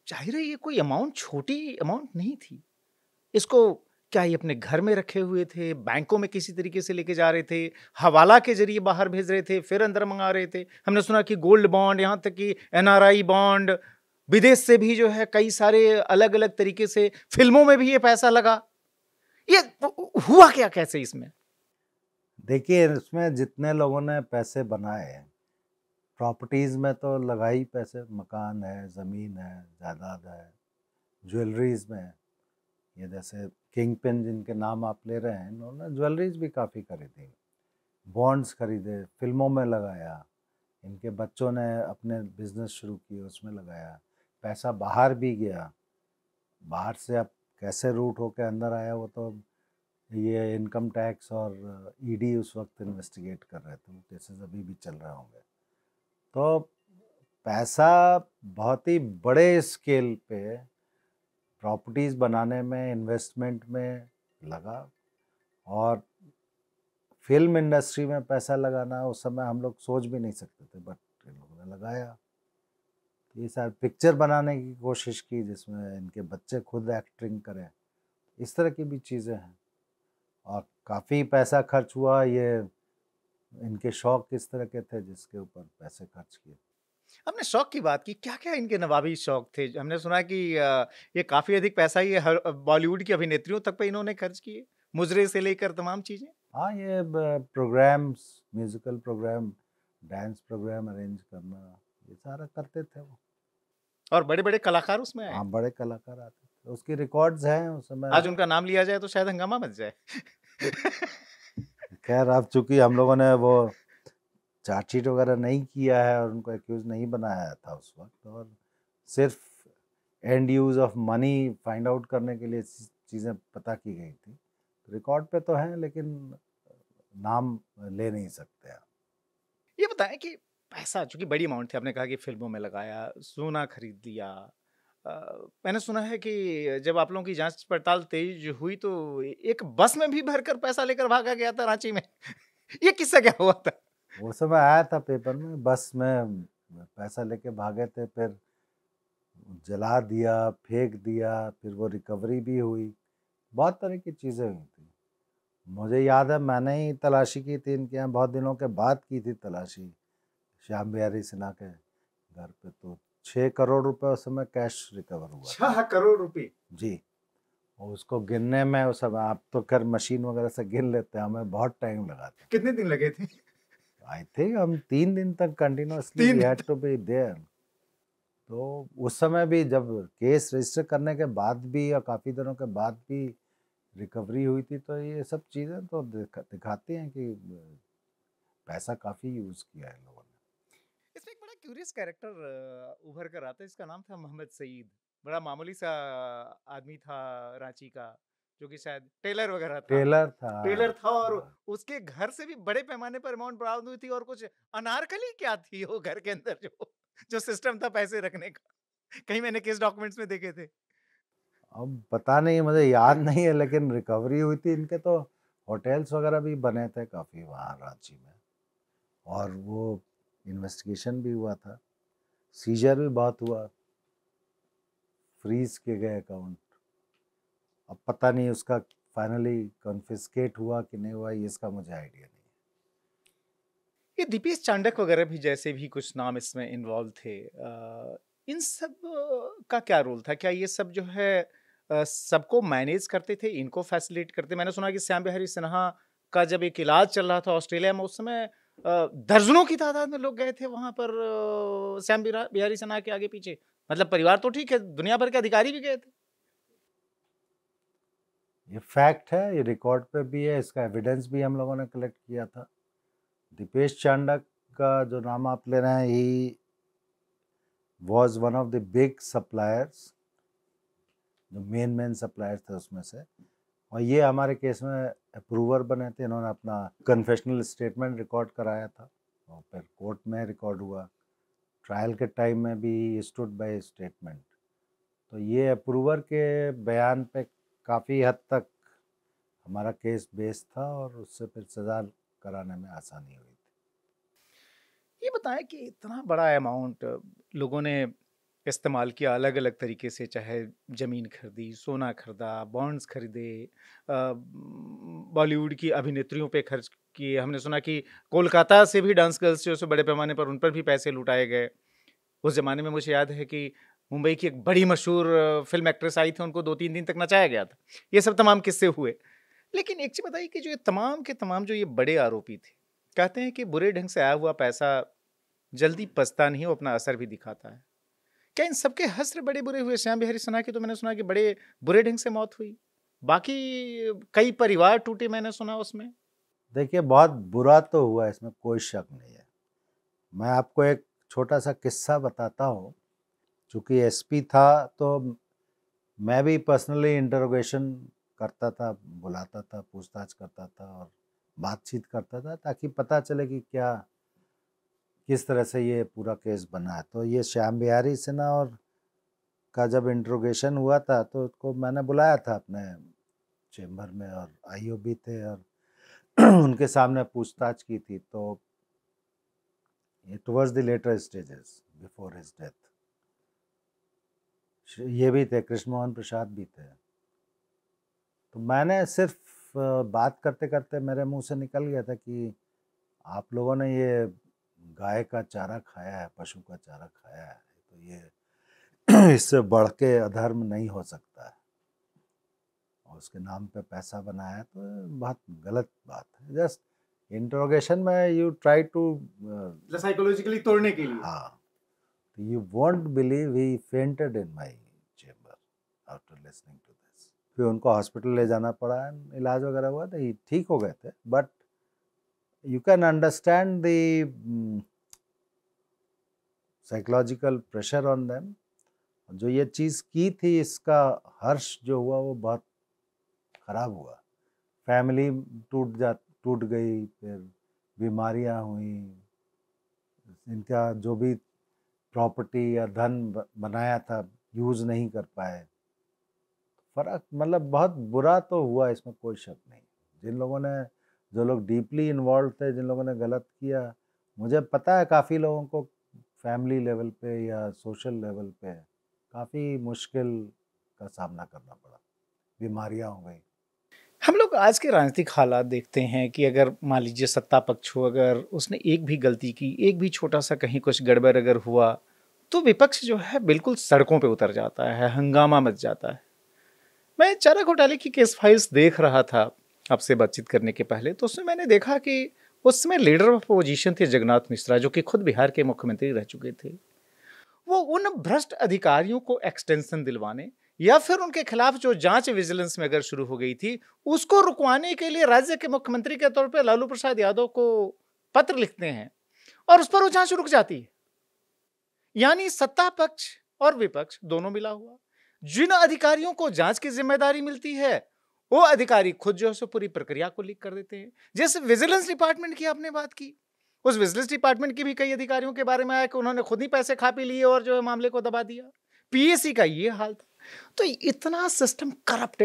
जाहिर है ये कोई अमाउंट, छोटी अमाउंट नहीं थी। इसको क्या ये अपने घर में रखे हुए थे, बैंकों में किसी तरीके से लेके जा रहे थे, हवाला के जरिए बाहर भेज रहे थे, फिर अंदर मंगा रहे थे? हमने सुना कि गोल्ड बॉन्ड, यहाँ तक कि NRI बॉन्ड, विदेश से भी जो है कई सारे अलग अलग तरीके से, फिल्मों में भी ये पैसा लगा। ये हुआ क्या कैसे इसमें? देखिए, इसमें जितने लोगों ने पैसे बनाए, प्रॉपर्टीज़ में तो लगा ही पैसे, मकान है, ज़मीन है, जायदाद है, ज्वेलरीज में, ये जैसे किंग पिन जिनके नाम आप ले रहे हैं, इन्होंने ज्वेलरीज भी काफ़ी खरीदी, बॉन्ड्स खरीदे, फिल्मों में लगाया, इनके बच्चों ने अपने बिजनेस शुरू किए, उसमें लगाया, पैसा बाहर भी गया, बाहर से अब कैसे रूट होकर अंदर आया वो तो ये इनकम टैक्स और ED उस वक्त इन्वेस्टिगेट कर रहे थे, वो केसेस अभी भी चल रहे होंगे। तो पैसा बहुत ही बड़े स्केल पे प्रॉपर्टीज बनाने में, इन्वेस्टमेंट में लगा। और फिल्म इंडस्ट्री में पैसा लगाना उस समय हम लोग सोच भी नहीं सकते थे, बट इन लोगों ने लगाया। ये सारी पिक्चर बनाने की कोशिश की जिसमें इनके बच्चे खुद एक्टिंग करें, इस तरह की भी चीज़ें हैं। और काफ़ी पैसा खर्च हुआ। ये इनके शौक किस तरह के थे जिसके ऊपर पैसे खर्च किए। हमने शौक की बात की, क्या-क्या इनके नवाबी शौक थे? हमने सुना कि ये काफ़ी अधिक पैसा ये हर बॉलीवुड की अभिनेत्रियों तक पे इन्होंने खर्च किए, मुजरे से लेकर तमाम चीज़ें। हाँ, ये programmes, musical programme, dance programme arrange करना, ये सारा करते थे वो। और बड़े-बड़े कलाकार उसमें आए। हाँ, बड़े कलाकार आते थे, उसकी रिकॉर्ड्स हैं उस समय। आज उनका नाम लिया जाए तो शायद हंगामा मच जाए। खैर, अब चूंकि हम लोगों ने वो चार्जशीट वगैरह नहीं किया है और उनको एक्यूज नहीं बनाया था उस वक्त, और सिर्फ and use of money find out करने के लिए चीज़ें पता की गई थी। रिकॉर्ड पे तो हैं, लेकिन नाम ले नहीं सकते आप। ये बताएं कि पैसा चूंकि बड़ी अमाउंट थी, आपने कहा कि फिल्मों में लगाया, सोना खरीद लिया। मैंने सुना है कि जब आप लोगों की जांच पड़ताल तेज हुई तो एक बस में भी भरकर पैसा लेकर भागा गया था रांची में। ये किस्सा क्या हुआ था? वो समय आया था पेपर में, बस में पैसा लेके भागे थे, फिर जला दिया, फेंक दिया, फिर वो रिकवरी भी हुई। बहुत तरह की चीज़ें हुई थी। मुझे याद है मैंने ही तलाशी की थी इनके यहाँ, बहुत दिनों के बाद की थी तलाशी श्याम बिहारी सिन्हा के घर पे। तो 6 करोड़ रुपए उस समय कैश रिकवर हुआ। 6 करोड़ रुपए? जी। और उसको गिनने में उस समय, आप तो खैर मशीन वगैरह से गिन लेते हैं, हमें बहुत टाइम लगा था। कितने दिन लगे थे? आई थिंक हम 3 दिन तक कंटिन्यूअसली 3 वी दिन हैड टू बी देयर। तो उस समय भी जब केस रजिस्टर करने के बाद भी या काफ़ी दिनों के बाद भी रिकवरी हुई थी, तो ये सब चीज़ें तो दिखाती हैं कि पैसा काफ़ी यूज़ किया है लोगों ने। इसमें एक बड़ा क्यूरियस कैरेक्टर उभर कर आता है, इसका नाम था मोहम्मद सईद। बड़ा मामूली सा आदमी था रांची का, जो कि शायद टेलर वगैरह था। टेलर था। टेलर था और हाँ। उसके घर से भी बड़े पैमाने पर अमाउंट बरामद हुई थी, और कुछ अनारकली क्या थी वो घर के अंदर जो जो सिस्टम था पैसे रखने का। कहीं मैंने केस डॉक्यूमेंट्स में देखे थे। अब पता नहीं, मुझे याद नहीं है, लेकिन रिकवरी हुई थी इनके। तो होटल्स वगैरह भी बने थे काफ़ी वहाँ रांची में, और वो इन्वेस्टिगेशन भी हुआ था, सीजर भी बहुत हुआ, फ्रीज किए गए अकाउंट। अब पता नहीं उसका फाइनली कॉन्फिस्केट हुआ कि नहीं हुआ, ये इसका मुझे आइडिया नहीं। ये दीपेश चांडक वगैरह भी जैसे भी कुछ नाम इसमें इन्वॉल्व थे। इन सब का क्या रोल था? क्या ये सब जो है सबको मैनेज करते थे, इनको फैसिलिटेट करते? मैंने सुना कि श्याम बिहारी सिन्हा का जब एक इलाज चल रहा था ऑस्ट्रेलिया में, उस समय दर्जनों की तादाद में लोग गए थे वहां पर श्याम बिहारी सिन्हा के आगे पीछे। मतलब परिवार तो ठीक है, दुनिया भर के अधिकारी भी गए थे। ये फैक्ट है, ये रिकॉर्ड पे भी है, इसका एविडेंस भी हम लोगों ने कलेक्ट किया था। दीपेश चांडक का जो नाम आप ले रहे हैं, he was one of the big suppliers, जो मेन सप्लायर्स थे उसमें से। और ये हमारे केस में अप्रूवर बने थे। इन्होंने अपना कन्फेशनल स्टेटमेंट रिकॉर्ड कराया था और फिर कोर्ट में रिकॉर्ड हुआ। ट्रायल के टाइम में भी स्टूड बाय स्टेटमेंट। तो ये अप्रूवर के बयान पे काफ़ी हद तक हमारा केस बेस था, और उससे फिर सज़ा कराने में आसानी हुई थी। ये बताएं कि इतना बड़ा अमाउंट लोगों ने इस्तेमाल किया अलग-अलग तरीके से, चाहे ज़मीन खरीदी, सोना खरीदा, बॉन्ड्स खरीदे, बॉलीवुड की अभिनेत्रियों पे खर्च किए। हमने सुना कि कोलकाता से भी डांस गर्ल्स जो है बड़े पैमाने पर उन पर भी पैसे लुटाए गए। उस ज़माने में मुझे याद है कि मुंबई की एक बड़ी मशहूर फ़िल्म एक्ट्रेस आई थी, उनको 2-3 दिन तक नचाया गया था। ये सब तमाम किस्से हुए। लेकिन एक चीज़ बताइए कि जो ये तमाम के तमाम जो ये बड़े आरोपी थे, कहते हैं कि बुरे ढंग से आया हुआ पैसा जल्दी पछता नहीं, वो अपना असर भी दिखाता है। क्या इन सबके हश्र बड़े बुरे हुए? श्याम बिहारी सिन्हा की तो मैंने सुना कि बड़े बुरे ढंग से मौत हुई। बाकी कई परिवार टूटे मैंने सुना उसमें। देखिए, बहुत बुरा तो हुआ, इसमें कोई शक नहीं है। मैं आपको एक छोटा सा किस्सा बताता हूँ। चूँकि एसपी था, तो मैं भी पर्सनली इंटरोगेशन करता था, बुलाता था, पूछताछ करता था और बातचीत करता था, ताकि पता चले कि क्या किस तरह से ये पूरा केस बना है। तो ये श्याम बिहारी सिन्हा और का जब इंट्रोगेशन हुआ था तो उसको मैंने बुलाया था अपने चेम्बर में, और आईओ भी थे और उनके सामने पूछताछ की थी। तो towards the later stages before his death ये भी थे, कृष्ण मोहन प्रसाद भी थे। तो मैंने सिर्फ बात करते करते मेरे मुंह से निकल गया था कि आप लोगों ने ये गाय का चारा खाया है, पशु का चारा खाया है, तो ये इससे बढ़ के अधर्म नहीं हो सकता है, और उसके नाम पे पैसा बनाया है, तो बहुत गलत बात है। जस्ट इंट्रोगेशन में यू ट्राई टू साइकोलॉजिकली तोड़ने के लिए। हाँ, you won't believe he fainted in my chamber after listening to this. फिर उनको हॉस्पिटल ले जाना पड़ा, इलाज वगैरह हुआ तो ठीक हो गए थे। But you can understand the psychological pressure on them। जो ये चीज़ की थी इसका हर्ष जो हुआ वो बहुत ख़राब हुआ। फैमिली टूट गई, फिर बीमारियां हुई, इनका जो भी प्रॉपर्टी या धन बनाया था यूज़ नहीं कर पाए। फ़र्क मतलब बहुत बुरा तो हुआ, इसमें कोई शक नहीं। जिन लोगों ने, जो लोग डीपली इन्वॉल्व थे, जिन लोगों ने गलत किया, मुझे पता है काफ़ी लोगों को फैमिली लेवल पे या सोशल लेवल पे काफ़ी मुश्किल का सामना करना पड़ा, बीमारियां हो गई। हम लोग आज के राजनीतिक हालात देखते हैं कि अगर मान लीजिए सत्ता पक्ष हो, अगर उसने एक भी गलती की, एक भी छोटा सा कहीं कुछ गड़बड़ अगर हुआ, तो विपक्ष जो है बिल्कुल सड़कों पे उतर जाता है, हंगामा मच जाता है। मैं चारा घोटाले की केस फाइल्स देख रहा था आपसे बातचीत करने के पहले, तो उसमें मैंने देखा कि उस समय लीडर ऑफ अपोजिशन थे जगन्नाथ मिश्रा, जो कि खुद बिहार के मुख्यमंत्री रह चुके थे। वो उन भ्रष्ट अधिकारियों को एक्सटेंशन दिलवाने या फिर उनके खिलाफ जो जांच विजिलेंस में अगर शुरू हो गई थी उसको रुकवाने के लिए राज्य के मुख्यमंत्री के तौर पर लालू प्रसाद यादव को पत्र लिखते हैं और उस पर वो जांच रुक जाती है। यानी सत्ता पक्ष और विपक्ष दोनों मिला हुआ। जिन अधिकारियों को जांच की जिम्मेदारी मिलती है वो अधिकारी खुद जो है पूरी प्रक्रिया को लीक कर देते हैं। जैसे विजिलेंस डिपार्टमेंट की आपने बात की, उस विजिलेंस डिपार्टमेंट की भी कई अधिकारियों के बारे में आया कि उन्होंने खुद ही पैसे खा पी लिए और जो है मामले को दबा दिया। पीएससी का ये हाल था। तो इतना सिस्टम करप्ट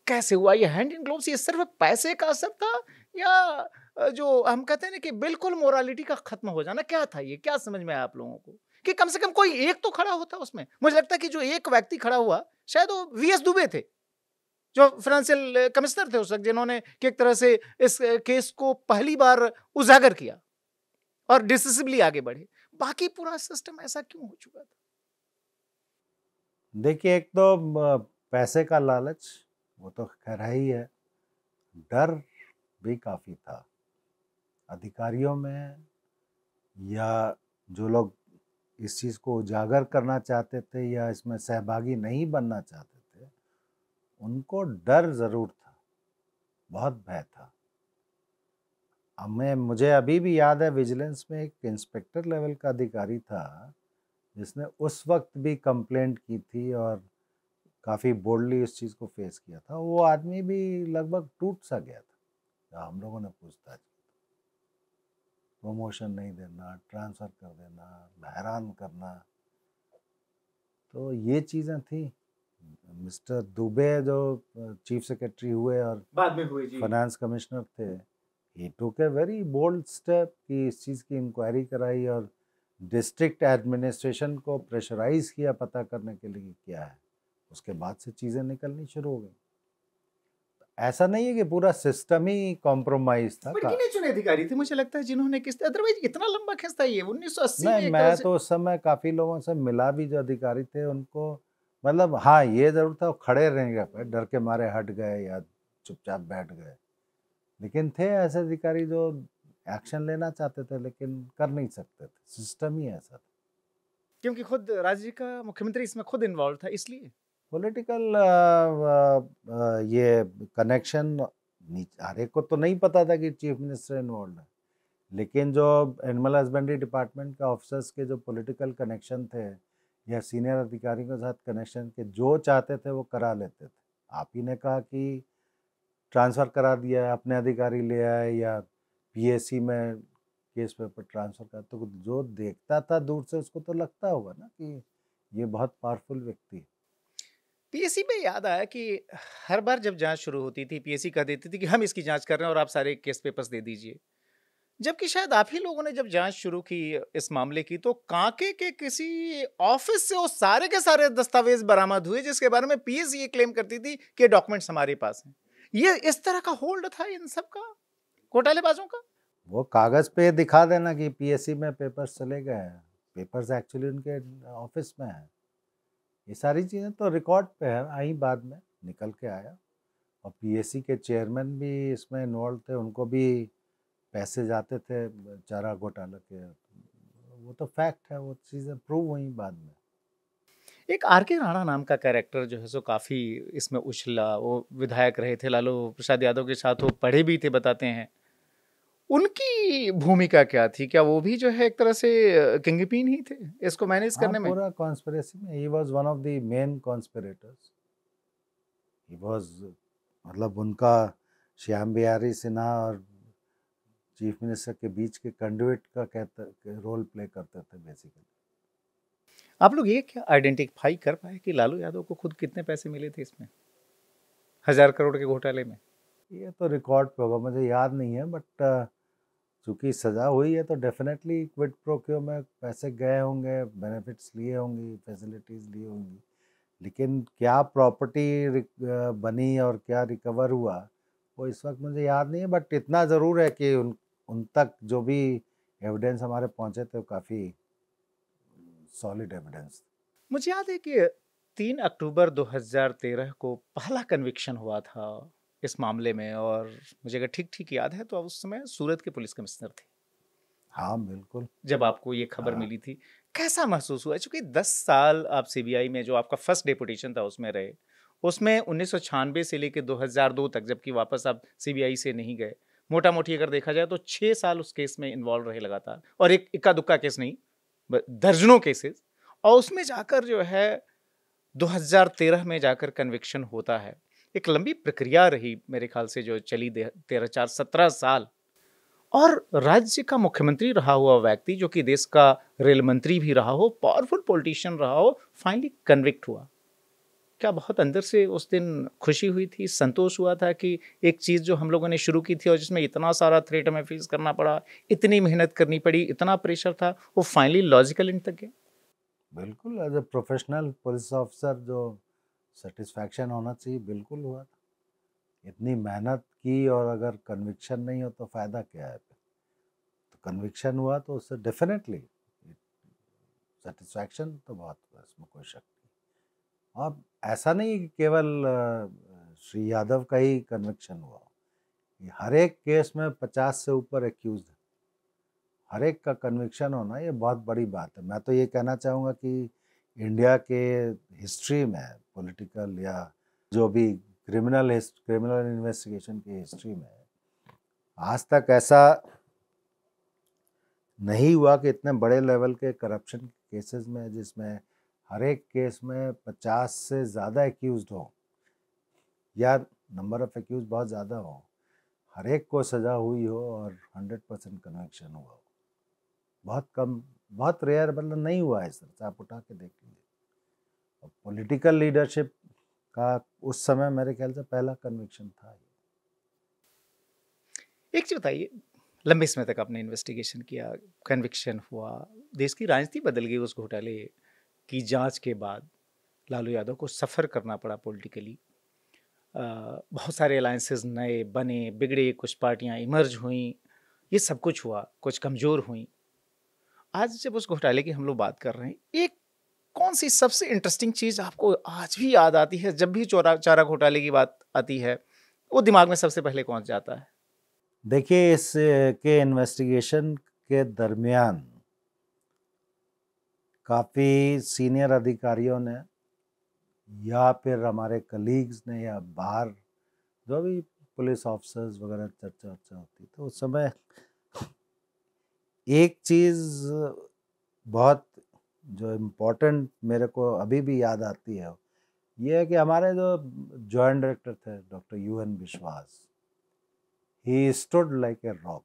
कैसे हुआ? ये हैंड इन ग्लोव्स, ये सिर्फ पैसे का असर था या जो हम कहते हैं ना कि बिल्कुल मोरालिटी का खत्म हो जाना, क्या था ये? क्या समझ में आया आप लोगों को कि कम से कम कोई एक तो खड़ा होता उसमें? मुझे लगता है कि जो एक व्यक्ति खड़ा हुआ शायद वो वीएस दुबे थे, जो फाइनेंशियल कमिश्नर थे उस वक्त, जिन्होंने कि एक तरह से इस केस को पहली बार उजागर किया और डिसिसिवली आगे बढ़े। बाकी पूरा सिस्टम ऐसा क्यों हो चुका था? देखिए, एक तो पैसे का लालच, वो तो खैर ही है। डर भी काफ़ी था अधिकारियों में, या जो लोग इस चीज़ को उजागर करना चाहते थे या इसमें सहभागी नहीं बनना चाहते थे, उनको डर ज़रूर था, बहुत भय था। मुझे अभी भी याद है, विजिलेंस में एक इंस्पेक्टर लेवल का अधिकारी था जिसने उस वक्त भी कंप्लेंट की थी और काफ़ी बोल्डली इस चीज़ को फेस किया था। वो आदमी भी लगभग टूट सा गया था। हम लोगों ने पूछताछ की, प्रमोशन नहीं देना, ट्रांसफ़र कर देना, हैरान करना, तो ये चीज़ें थी। मिस्टर दुबे जो चीफ सेक्रेटरी हुए और बाद में हुए जी, फाइनेंस कमिश्नर थे, ही टुक ए वेरी बोल्ड स्टेप कि इस चीज़ की इंक्वायरी कराई और डिस्ट्रिक्ट एडमिनिस्ट्रेशन को प्रेशराइज किया पता करने के लिए क्या है। उसके बाद से चीज़ें निकलनी शुरू हो गई। ऐसा नहीं है कि पूरा सिस्टम ही कॉम्प्रोमाइज था। गिने चुने अधिकारी थे मुझे लगता है जिन्होंने किस, अदरवाइज इतना लंबा खिंचता ये 1980 में नहीं, एक मैं तो उस समय काफ़ी लोगों से मिला भी, जो अधिकारी थे उनको, मतलब हाँ ये ज़रूर था, वो खड़े रह गए, डर के मारे हट गए या चुपचाप बैठ गए। लेकिन थे ऐसे अधिकारी जो एक्शन लेना चाहते थे लेकिन कर नहीं सकते थे, सिस्टम ही ऐसा था। क्योंकि खुद राज्य का मुख्यमंत्री इसमें खुद इन्वॉल्व था, इसलिए पॉलिटिकल ये कनेक्शन हर एक को तो नहीं पता था कि चीफ मिनिस्टर इन्वॉल्व है, लेकिन जो एनिमल हस्बेंड्री डिपार्टमेंट के ऑफिसर्स के जो पॉलिटिकल कनेक्शन थे या सीनियर अधिकारियों के साथ कनेक्शन के, जो चाहते थे वो करा लेते थे। आप ही ने कहा कि ट्रांसफ़र करा दिया, अपने अधिकारी ले आए, या पीएससी में केस पेपर ट्रांसफ़र का, तो जो देखता था दूर से उसको तो लगता होगा ना कि ये बहुत पावरफुल व्यक्ति है। पीएससी में याद आया कि हर बार जब जांच शुरू होती थी पीएससी कह देती थी कि हम इसकी जांच कर रहे हैं और आप सारे केस पेपर्स दे दीजिए। जबकि शायद आप ही लोगों ने जब जांच शुरू की इस मामले की तो कांके के किसी ऑफिस से वो सारे के सारे दस्तावेज बरामद हुए जिसके बारे में पीएससी ये क्लेम करती थी कि डॉक्यूमेंट्स हमारे पास हैं। ये इस तरह का होल्ड था इन सब का, घोटालेबाजों का। वो कागज़ पे दिखा देना कि पीएससी में पेपर्स चले गए हैं, पेपर्स एक्चुअली उनके ऑफिस में हैं। ये सारी चीज़ें तो रिकॉर्ड पे है, आई बाद में निकल के आया। और पीएससी के चेयरमैन भी इसमें इन्वॉल्व थे, उनको भी पैसे जाते थे चारा घोटाला के। वो तो फैक्ट है, वो चीज़ें प्रूव हुई बाद में। एक आर के राणा नाम का कैरेक्टर जो है सो काफी इसमें उछला, वो विधायक रहे थे लालू प्रसाद यादव के साथ, वो पढ़े भी थे बताते हैं। उनकी भूमिका क्या थी? क्या वो भी जो है एक तरह से किंगपिन ही थे इसको मैनेज हाँ, करने में? पूरा कॉन्स्पिरेसी में he was one of the main conspirators. He was, मतलब उनका श्याम बिहारी सिन्हा और चीफ मिनिस्टर के बीच के कंडुइट का कहते रोल प्ले करते थे बेसिकली। आप लोग ये क्या आइडेंटिफाई कर पाए कि लालू यादव को खुद कितने पैसे मिले थे इसमें, 1000 करोड़ के घोटाले में? ये तो रिकॉर्ड पे होगा, मुझे याद नहीं है, बट चूंकि सजा हुई है तो डेफिनेटली क्विड प्रो क्यो में पैसे गए होंगे, बेनिफिट्स लिए होंगी, फैसिलिटीज़ ली होंगी। लेकिन क्या प्रॉपर्टी बनी और क्या रिकवर हुआ वो इस वक्त मुझे याद नहीं है, बट इतना ज़रूर है कि उन उन तक जो भी एविडेंस हमारे पहुंचे थे वो काफ़ी सॉलिड एविडेंस। मुझे याद है कि 3 अक्टूबर 2013 को पहला कन्विक्शन हुआ था इस मामले में, और मुझे अगर ठीक ठीक याद है तो आप उस समय सूरत के पुलिस कमिश्नर थे हाँ बिल्कुल। जब आपको ये खबर हाँ, मिली थी। कैसा महसूस हुआ, क्योंकि 10 साल आप सीबीआई में जो आपका फर्स्ट डेपुटेशन था उसमें रहे, उसमें 1996 से लेकर 2002 तक, जबकि वापस आप सीबीआई से नहीं गए, मोटा मोटी अगर देखा जाए तो 6 साल उस केस में इन्वॉल्व रहे लगातार, और एक इक्का दुक्का केस नहीं, दर्जनों केसेस। और उसमें जाकर जो है 2013 में जाकर कन्विक्शन होता है। एक लंबी प्रक्रिया रही मेरे ख्याल से जो चली 13 4 17 साल। और राज्य का मुख्यमंत्री रहा हुआ व्यक्ति जो कि देश का रेल मंत्री भी रहा हो, पावरफुल पॉलिटिशियन रहा हो, फाइनली कन्विक्ट हुआ। क्या बहुत अंदर से उस दिन खुशी हुई थी, संतोष हुआ था कि एक चीज जो हम लोगों ने शुरू की थी और जिसमें इतना सारा थ्रेट हमें फेस करना पड़ा, इतनी मेहनत करनी पड़ी, इतना प्रेशर था, वो फाइनली लॉजिकल एंड तक गया? बिल्कुल, as a professional police officer जो सेटिस्फैक्शन होना चाहिए बिल्कुल हुआ था। इतनी मेहनत की और अगर कन्विक्शन नहीं हो तो फ़ायदा क्या है? तो कन्विक्शन हुआ तो उससे डेफिनेटली सेटिस्फैक्शन तो बहुत हुआ, इसमें कोई शक नहीं। अब ऐसा नहीं कि केवल श्री यादव का ही कन्विक्शन हुआ। ये हर एक केस में 50 से ऊपर एक्यूज है, हर एक का कन्विक्शन होना ये बहुत बड़ी बात है। मैं तो ये कहना चाहूँगा कि इंडिया के हिस्ट्री में पॉलिटिकल या जो भी क्रिमिनल इन्वेस्टिगेशन की हिस्ट्री में आज तक ऐसा नहीं हुआ कि इतने बड़े लेवल के करप्शन केसेस में जिसमें हर एक केस में 50 से ज़्यादा एक्यूज्ड हो या नंबर ऑफ एक्यूज बहुत ज़्यादा हो, हर एक को सज़ा हुई हो और 100% कन्विक्शन हुआ हो। बहुत कम, बहुत रेयर, मतलब नहीं हुआ है इस तरह से, आप उठा के देख लीजिए। और पॉलिटिकल लीडरशिप का उस समय मेरे ख्याल से पहला कन्विक्शन था। एक चीज बताइए, लंबे समय तक आपने इन्वेस्टिगेशन किया, कन्विक्शन हुआ, देश की राजनीति बदल गई उस घोटाले की जांच के बाद, लालू यादव को सफ़र करना पड़ा पॉलिटिकली। बहुत सारे अलायंसेस नए बने, बिगड़े, कुछ पार्टियां इमर्ज हुईं, ये सब कुछ हुआ, कुछ कमज़ोर हुईं। आज जब उस घोटाले की हम लोग बात कर रहे हैं, एक कौन सी सबसे इंटरेस्टिंग चीज़ आपको आज भी याद आती है जब भी चारा घोटाले की बात आती है, वो दिमाग में सबसे पहले कौन जाता है? देखिए, इस के इन्वेस्टिगेशन के दरमियान काफ़ी सीनियर अधिकारियों ने या फिर हमारे कलीग्स ने या बाहर जो भी पुलिस ऑफिसर्स वगैरह चर्चा वर्चा होती, तो उस समय एक चीज़ बहुत जो इम्पोर्टेंट मेरे को अभी भी याद आती है, ये है कि हमारे जो जॉइंट डायरेक्टर थे डॉक्टर UN विश्वास, he stood like a rock.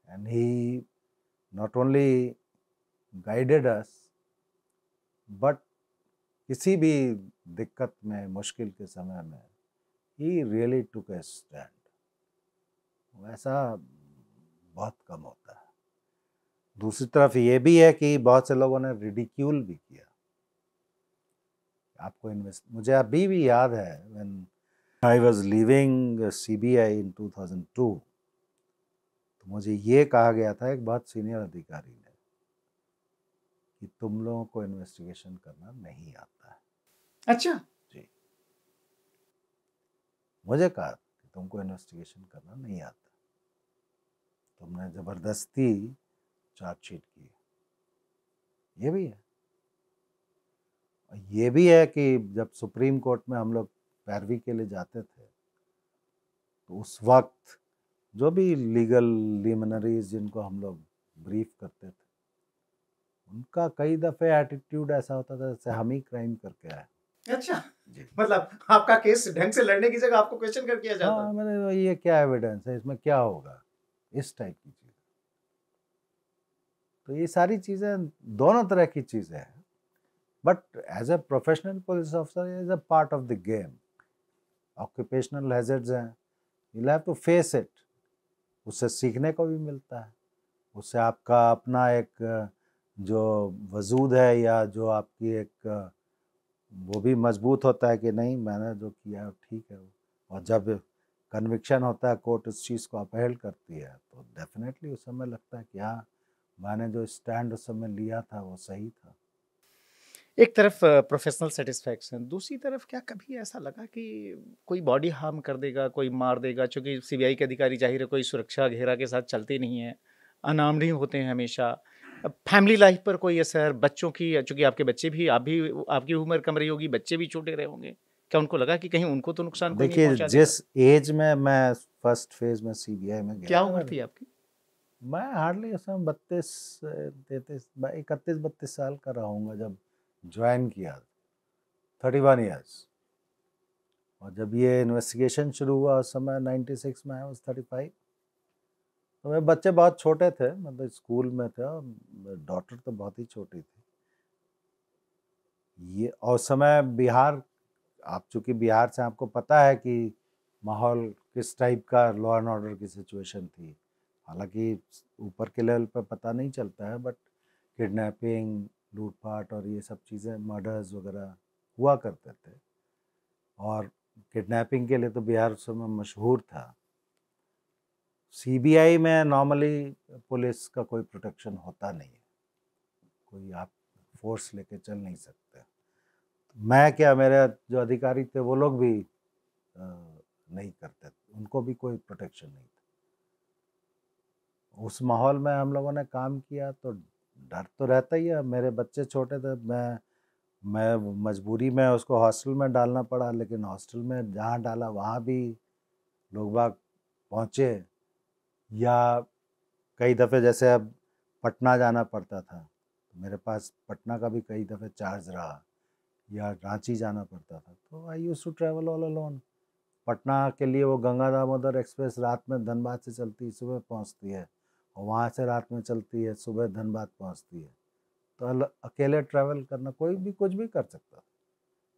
and he not only guided us but किसी भी दिक्कत में, मुश्किल के समय में he really took a stand. वैसा बहुत कम होता है। दूसरी तरफ ये भी है कि बहुत से लोगों ने रिडिक्यूल भी किया। आपको मुझे अभी भी याद है when I was leaving CBI in 2002, तो मुझे ये कहा गया था एक बहुत सीनियर अधिकारी ने कि तुम लोगों को इन्वेस्टिगेशन करना नहीं आता है। अच्छा जी, मुझे कहा कि तुमको इन्वेस्टिगेशन करना नहीं आता, तुमने जबरदस्ती चार्जशीट की। ये भी है। ये भी है कि जब सुप्रीम कोर्ट में हम लोग पैरवी के लिए जाते थे तो उस वक्त जो भी लीगल लिमिनरीज जिनको हम लोग ब्रीफ करते थे उनका कई दफ़े एटीट्यूड ऐसा होता था जैसे हम ही क्राइम करके आए। अच्छा जी, मतलब आपका केस ढंग से लड़ने की जगह आपको क्वेश्चन कर किया जाता हाँ, मैंने ये क्या एविडेंस है, इसमें क्या होगा, इस टाइप की चीज़। तो ये सारी चीज़ें दोनों तरह की चीज़ें हैं, but as a professional police officer is a part of the game. Occupational hazards हैं, you have to face it. उससे सीखने को भी मिलता है, उससे आपका अपना एक जो वजूद है या जो आपकी एक वो भी मजबूत होता है कि नहीं मैंने जो किया है ठीक है। और जब कन्विक्शन होता है, कोर्ट उस चीज़ को अपहेल करती है तो डेफिनेटली उस समय लगता है कि हाँ मैंने जो स्टैंड उस समय लिया था वो सही था। एक तरफ प्रोफेशनल सेटिस्फैक्शन, दूसरी तरफ क्या कभी ऐसा लगा कि कोई बॉडी हार्म कर देगा, कोई मार देगा? चूंकि सीबीआई के अधिकारी जाहिर है कोई सुरक्षा घेरा के साथ चलते नहीं हैं, अनाम नहीं होते हैं हमेशा। फैमिली लाइफ पर कोई असर, बच्चों की, चूंकि आपके बच्चे भी, आप भी, आपकी उम्र कम रही होगी, बच्चे भी छोटे रहे होंगे, क्या उनको लगा कि कहीं उनको तो नुकसान कोई नहीं देखिए पहुंचा देगा? जिस एज में मैं फर्स्ट फेज में सीबीआई में गया क्या था, उम्र थी आपकी? मैं हार्डली उस समय 31-32 साल का रहूँगा जब ज्वाइन किया, 31 ईयर्स। और जब ये इन्वेस्टिगेशन शुरू हुआ उस समय 96 में, आई वाज 35। तो मेरे बच्चे बहुत छोटे थे, मतलब स्कूल में थे, और डॉटर तो बहुत ही छोटी थी। ये और उस समय बिहार, आप चूँकि बिहार से, आपको पता है कि माहौल किस टाइप का लॉ एंड ऑर्डर की सिचुएशन थी। हालांकि ऊपर के लेवल पर पता नहीं चलता है, बट किडनैपिंग, लूटपाट और ये सब चीज़ें, मर्डर्स वगैरह हुआ करते थे। और किडनैपिंग के लिए तो बिहार उस समय मशहूर था। सीबीआई में नॉर्मली पुलिस का कोई प्रोटेक्शन होता नहीं है, कोई आप फोर्स लेके चल नहीं सकते। मैं क्या, मेरे जो अधिकारी थे वो लोग भी नहीं करते, उनको भी कोई प्रोटेक्शन नहीं था। उस माहौल में हम लोगों ने काम किया तो डर तो रहता ही है। मेरे बच्चे छोटे थे, मैं मजबूरी में उसको हॉस्टल में डालना पड़ा, लेकिन हॉस्टल में जहाँ डाला वहाँ भी लोग बाग पहुँचे। या कई दफ़े जैसे अब पटना जाना पड़ता था तो मेरे पास पटना का भी कई दफ़े चार्ज रहा, या रांची जाना पड़ता था तो I used to travel all alone. Patna के लिए वो गंगा दामोदर एक्सप्रेस रात में धनबाद से चलती है, सुबह पहुंचती है, और वहाँ से रात में चलती है, सुबह धनबाद पहुंचती है। तो अकेले ट्रैवल करना, कोई भी कुछ भी कर सकता था।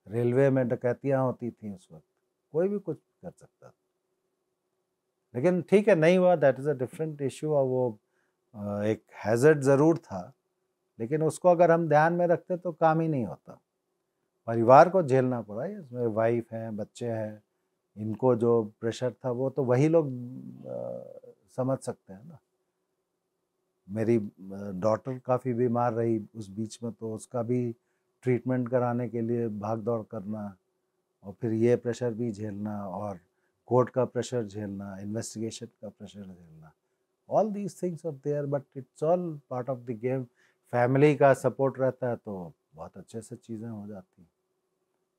रेलवे में डकैतियाँ होती थी उस वक्त, कोई भी कुछ कर सकता था। लेकिन ठीक है, नहीं हुआ, that is a different issue. और वो एक हैज़र्ड ज़रूर था, लेकिन उसको अगर हम ध्यान में रखते तो काम ही नहीं होता। परिवार को झेलना पड़ा, इसमें वाइफ है, बच्चे हैं, इनको जो प्रेशर था वो तो वही लोग समझ सकते हैं ना। मेरी डॉटर काफ़ी बीमार रही उस बीच में, तो उसका भी ट्रीटमेंट कराने के लिए भाग दौड़ करना, और फिर ये प्रेशर भी झेलना, और कोर्ट का प्रेशर झेलना, इन्वेस्टिगेशन का प्रेशर झेलना। All these things are there, but it's all part of the game. Family का सपोर्ट रहता है तो बहुत अच्छे से चीज़ें हो जाती हैं।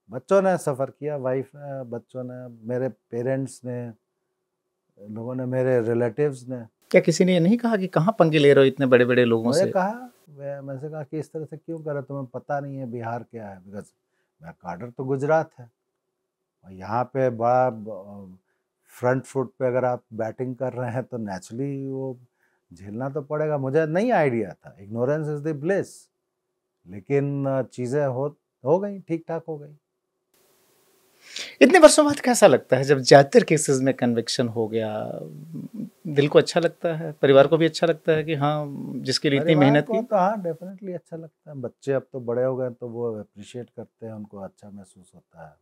बच्चों ने सफ़र किया, वाइफ ने, बच्चों ने, मेरे पेरेंट्स ने, लोगों ने, मेरे रिलेटिव्स ने। क्या किसी ने ये नहीं कहा कि कहाँ पंगे ले रहे हो इतने बड़े बड़े लोगों मुझे से? कहा, मैं से कहा कि इस तरह से क्यों कर रहे, तुम्हें पता नहीं है बिहार क्या है? बिकॉज मैं काडर तो गुजरात है, और यहाँ पे बड़ा फ्रंट फुट पे अगर आप बैटिंग कर रहे हैं तो नेचुरली वो झेलना तो पड़ेगा। मुझे नहीं आइडिया था, इग्नोरेंस इज द ब्लिस, लेकिन चीज़ें हो गई, ठीक ठाक हो गई। इतने वर्षों बाद कैसा लगता है जब ज्यादातर केसेस में कन्विक्शन हो गया? दिल को अच्छा लगता है, परिवार को भी अच्छा लगता है कि हाँ, जिसके लिए इतनी परिवार मेहनत को की। तो हाँ डेफिनेटली अच्छा लगता है। बच्चे अब तो बड़े हो गए तो वो अप्रिशिएट करते हैं, उनको अच्छा महसूस होता है,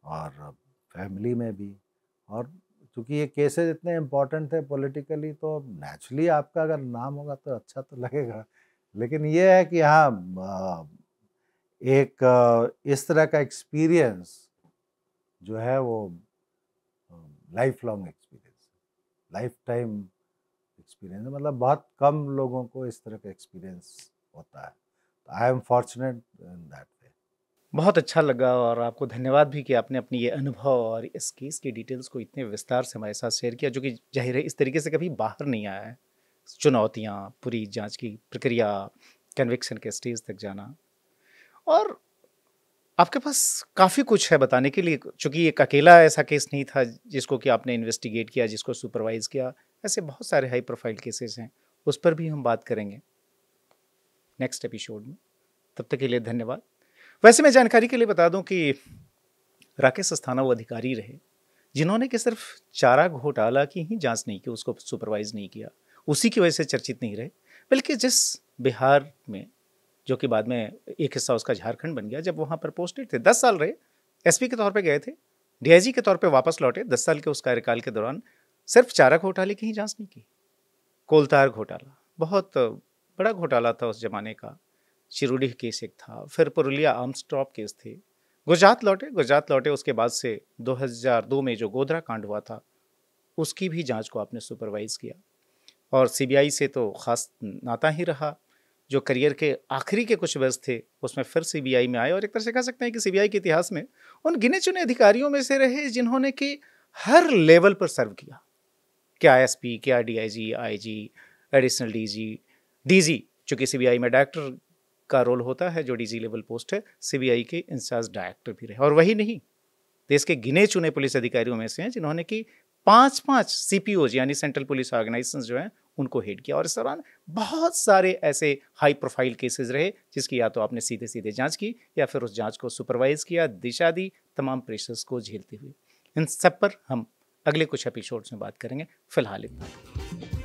और फैमिली में भी। और चूंकि ये केसेस इतने इम्पोर्टेंट थे पॉलिटिकली, तो नेचुरली आपका अगर नाम होगा तो अच्छा तो लगेगा। लेकिन ये है कि हाँ, एक इस तरह का एक्सपीरियंस जो है वो life long experience, life time experience, मतलब बहुत कम लोगों को इस तरह का एक्सपीरियंस होता है। I am fortunate in that way. बहुत अच्छा लगा, और आपको धन्यवाद भी कि आपने अपनी ये अनुभव और इस केस की डिटेल्स को इतने विस्तार से हमारे साथ शेयर किया, जो कि जाहिर है इस तरीके से कभी बाहर नहीं आया है। चुनौतियाँ, पूरी जांच की प्रक्रिया, कन्विक्शन के स्टेज तक जाना, और आपके पास काफ़ी कुछ है बताने के लिए, चूँकि एक अकेला ऐसा केस नहीं था जिसको कि आपने इन्वेस्टिगेट किया, जिसको सुपरवाइज़ किया। ऐसे बहुत सारे हाई प्रोफाइल केसेस हैं, उस पर भी हम बात करेंगे नेक्स्ट एपिसोड में। तब तक के लिए धन्यवाद। वैसे मैं जानकारी के लिए बता दूं कि राकेश अस्थाना वो अधिकारी रहे जिन्होंने कि सिर्फ चारा घोटाला की ही जांच नहीं की, उसको सुपरवाइज नहीं किया, उसी की वजह से चर्चित नहीं रहे, बल्कि जिस बिहार में, जो कि बाद में एक हिस्सा उसका झारखंड बन गया, जब वहाँ पर पोस्टेड थे 10 साल रहे, एसपी के तौर पे गए थे, डीआईजी के तौर पे वापस लौटे, 10 साल के उस कार्यकाल के दौरान सिर्फ चारा घोटाले की ही जांच नहीं की, कोलतार घोटाला बहुत बड़ा घोटाला था उस जमाने का, चिरूडीह केस एक था, फिर पुरुलिया आर्म्स ड्रॉप केस थे, गुजरात लौटे उसके बाद से 2002 में जो गोधरा कांड हुआ था उसकी भी जांच को आपने सुपरवाइज किया, और सीबीआई से तो खास नाता ही रहा। जो करियर के आखिरी के कुछ वर्ष थे उसमें फिर सीबीआई में आए, और एक तरह से कह सकते हैं कि सीबीआई के इतिहास में उन गिने चुने अधिकारियों में से रहे जिन्होंने कि हर लेवल पर सर्व किया, क्या एसपी, क्या DIG, IG, additional DG, DG, चूंकि सीबीआई में डायरेक्टर का रोल होता है, जो डीजी लेवल पोस्ट है, सीबीआई के इंचार्ज डायरेक्टर भी रहे। और वही नहीं, देश के गिने चुने पुलिस अधिकारियों में से हैं जिन्होंने कि 5-5 सीपीओज यानी सेंट्रल पुलिस ऑर्गेनाइजेशंस जो हैं उनको हेड किया, और इस दौरान बहुत सारे ऐसे हाई प्रोफाइल केसेस रहे जिसकी या तो आपने सीधे सीधे जांच की या फिर उस जांच को सुपरवाइज किया, दिशा दी, तमाम प्रेशर्स को झेलते हुए। इन सब पर हम अगले कुछ एपिसोड्स में बात करेंगे। फिलहाल इतना।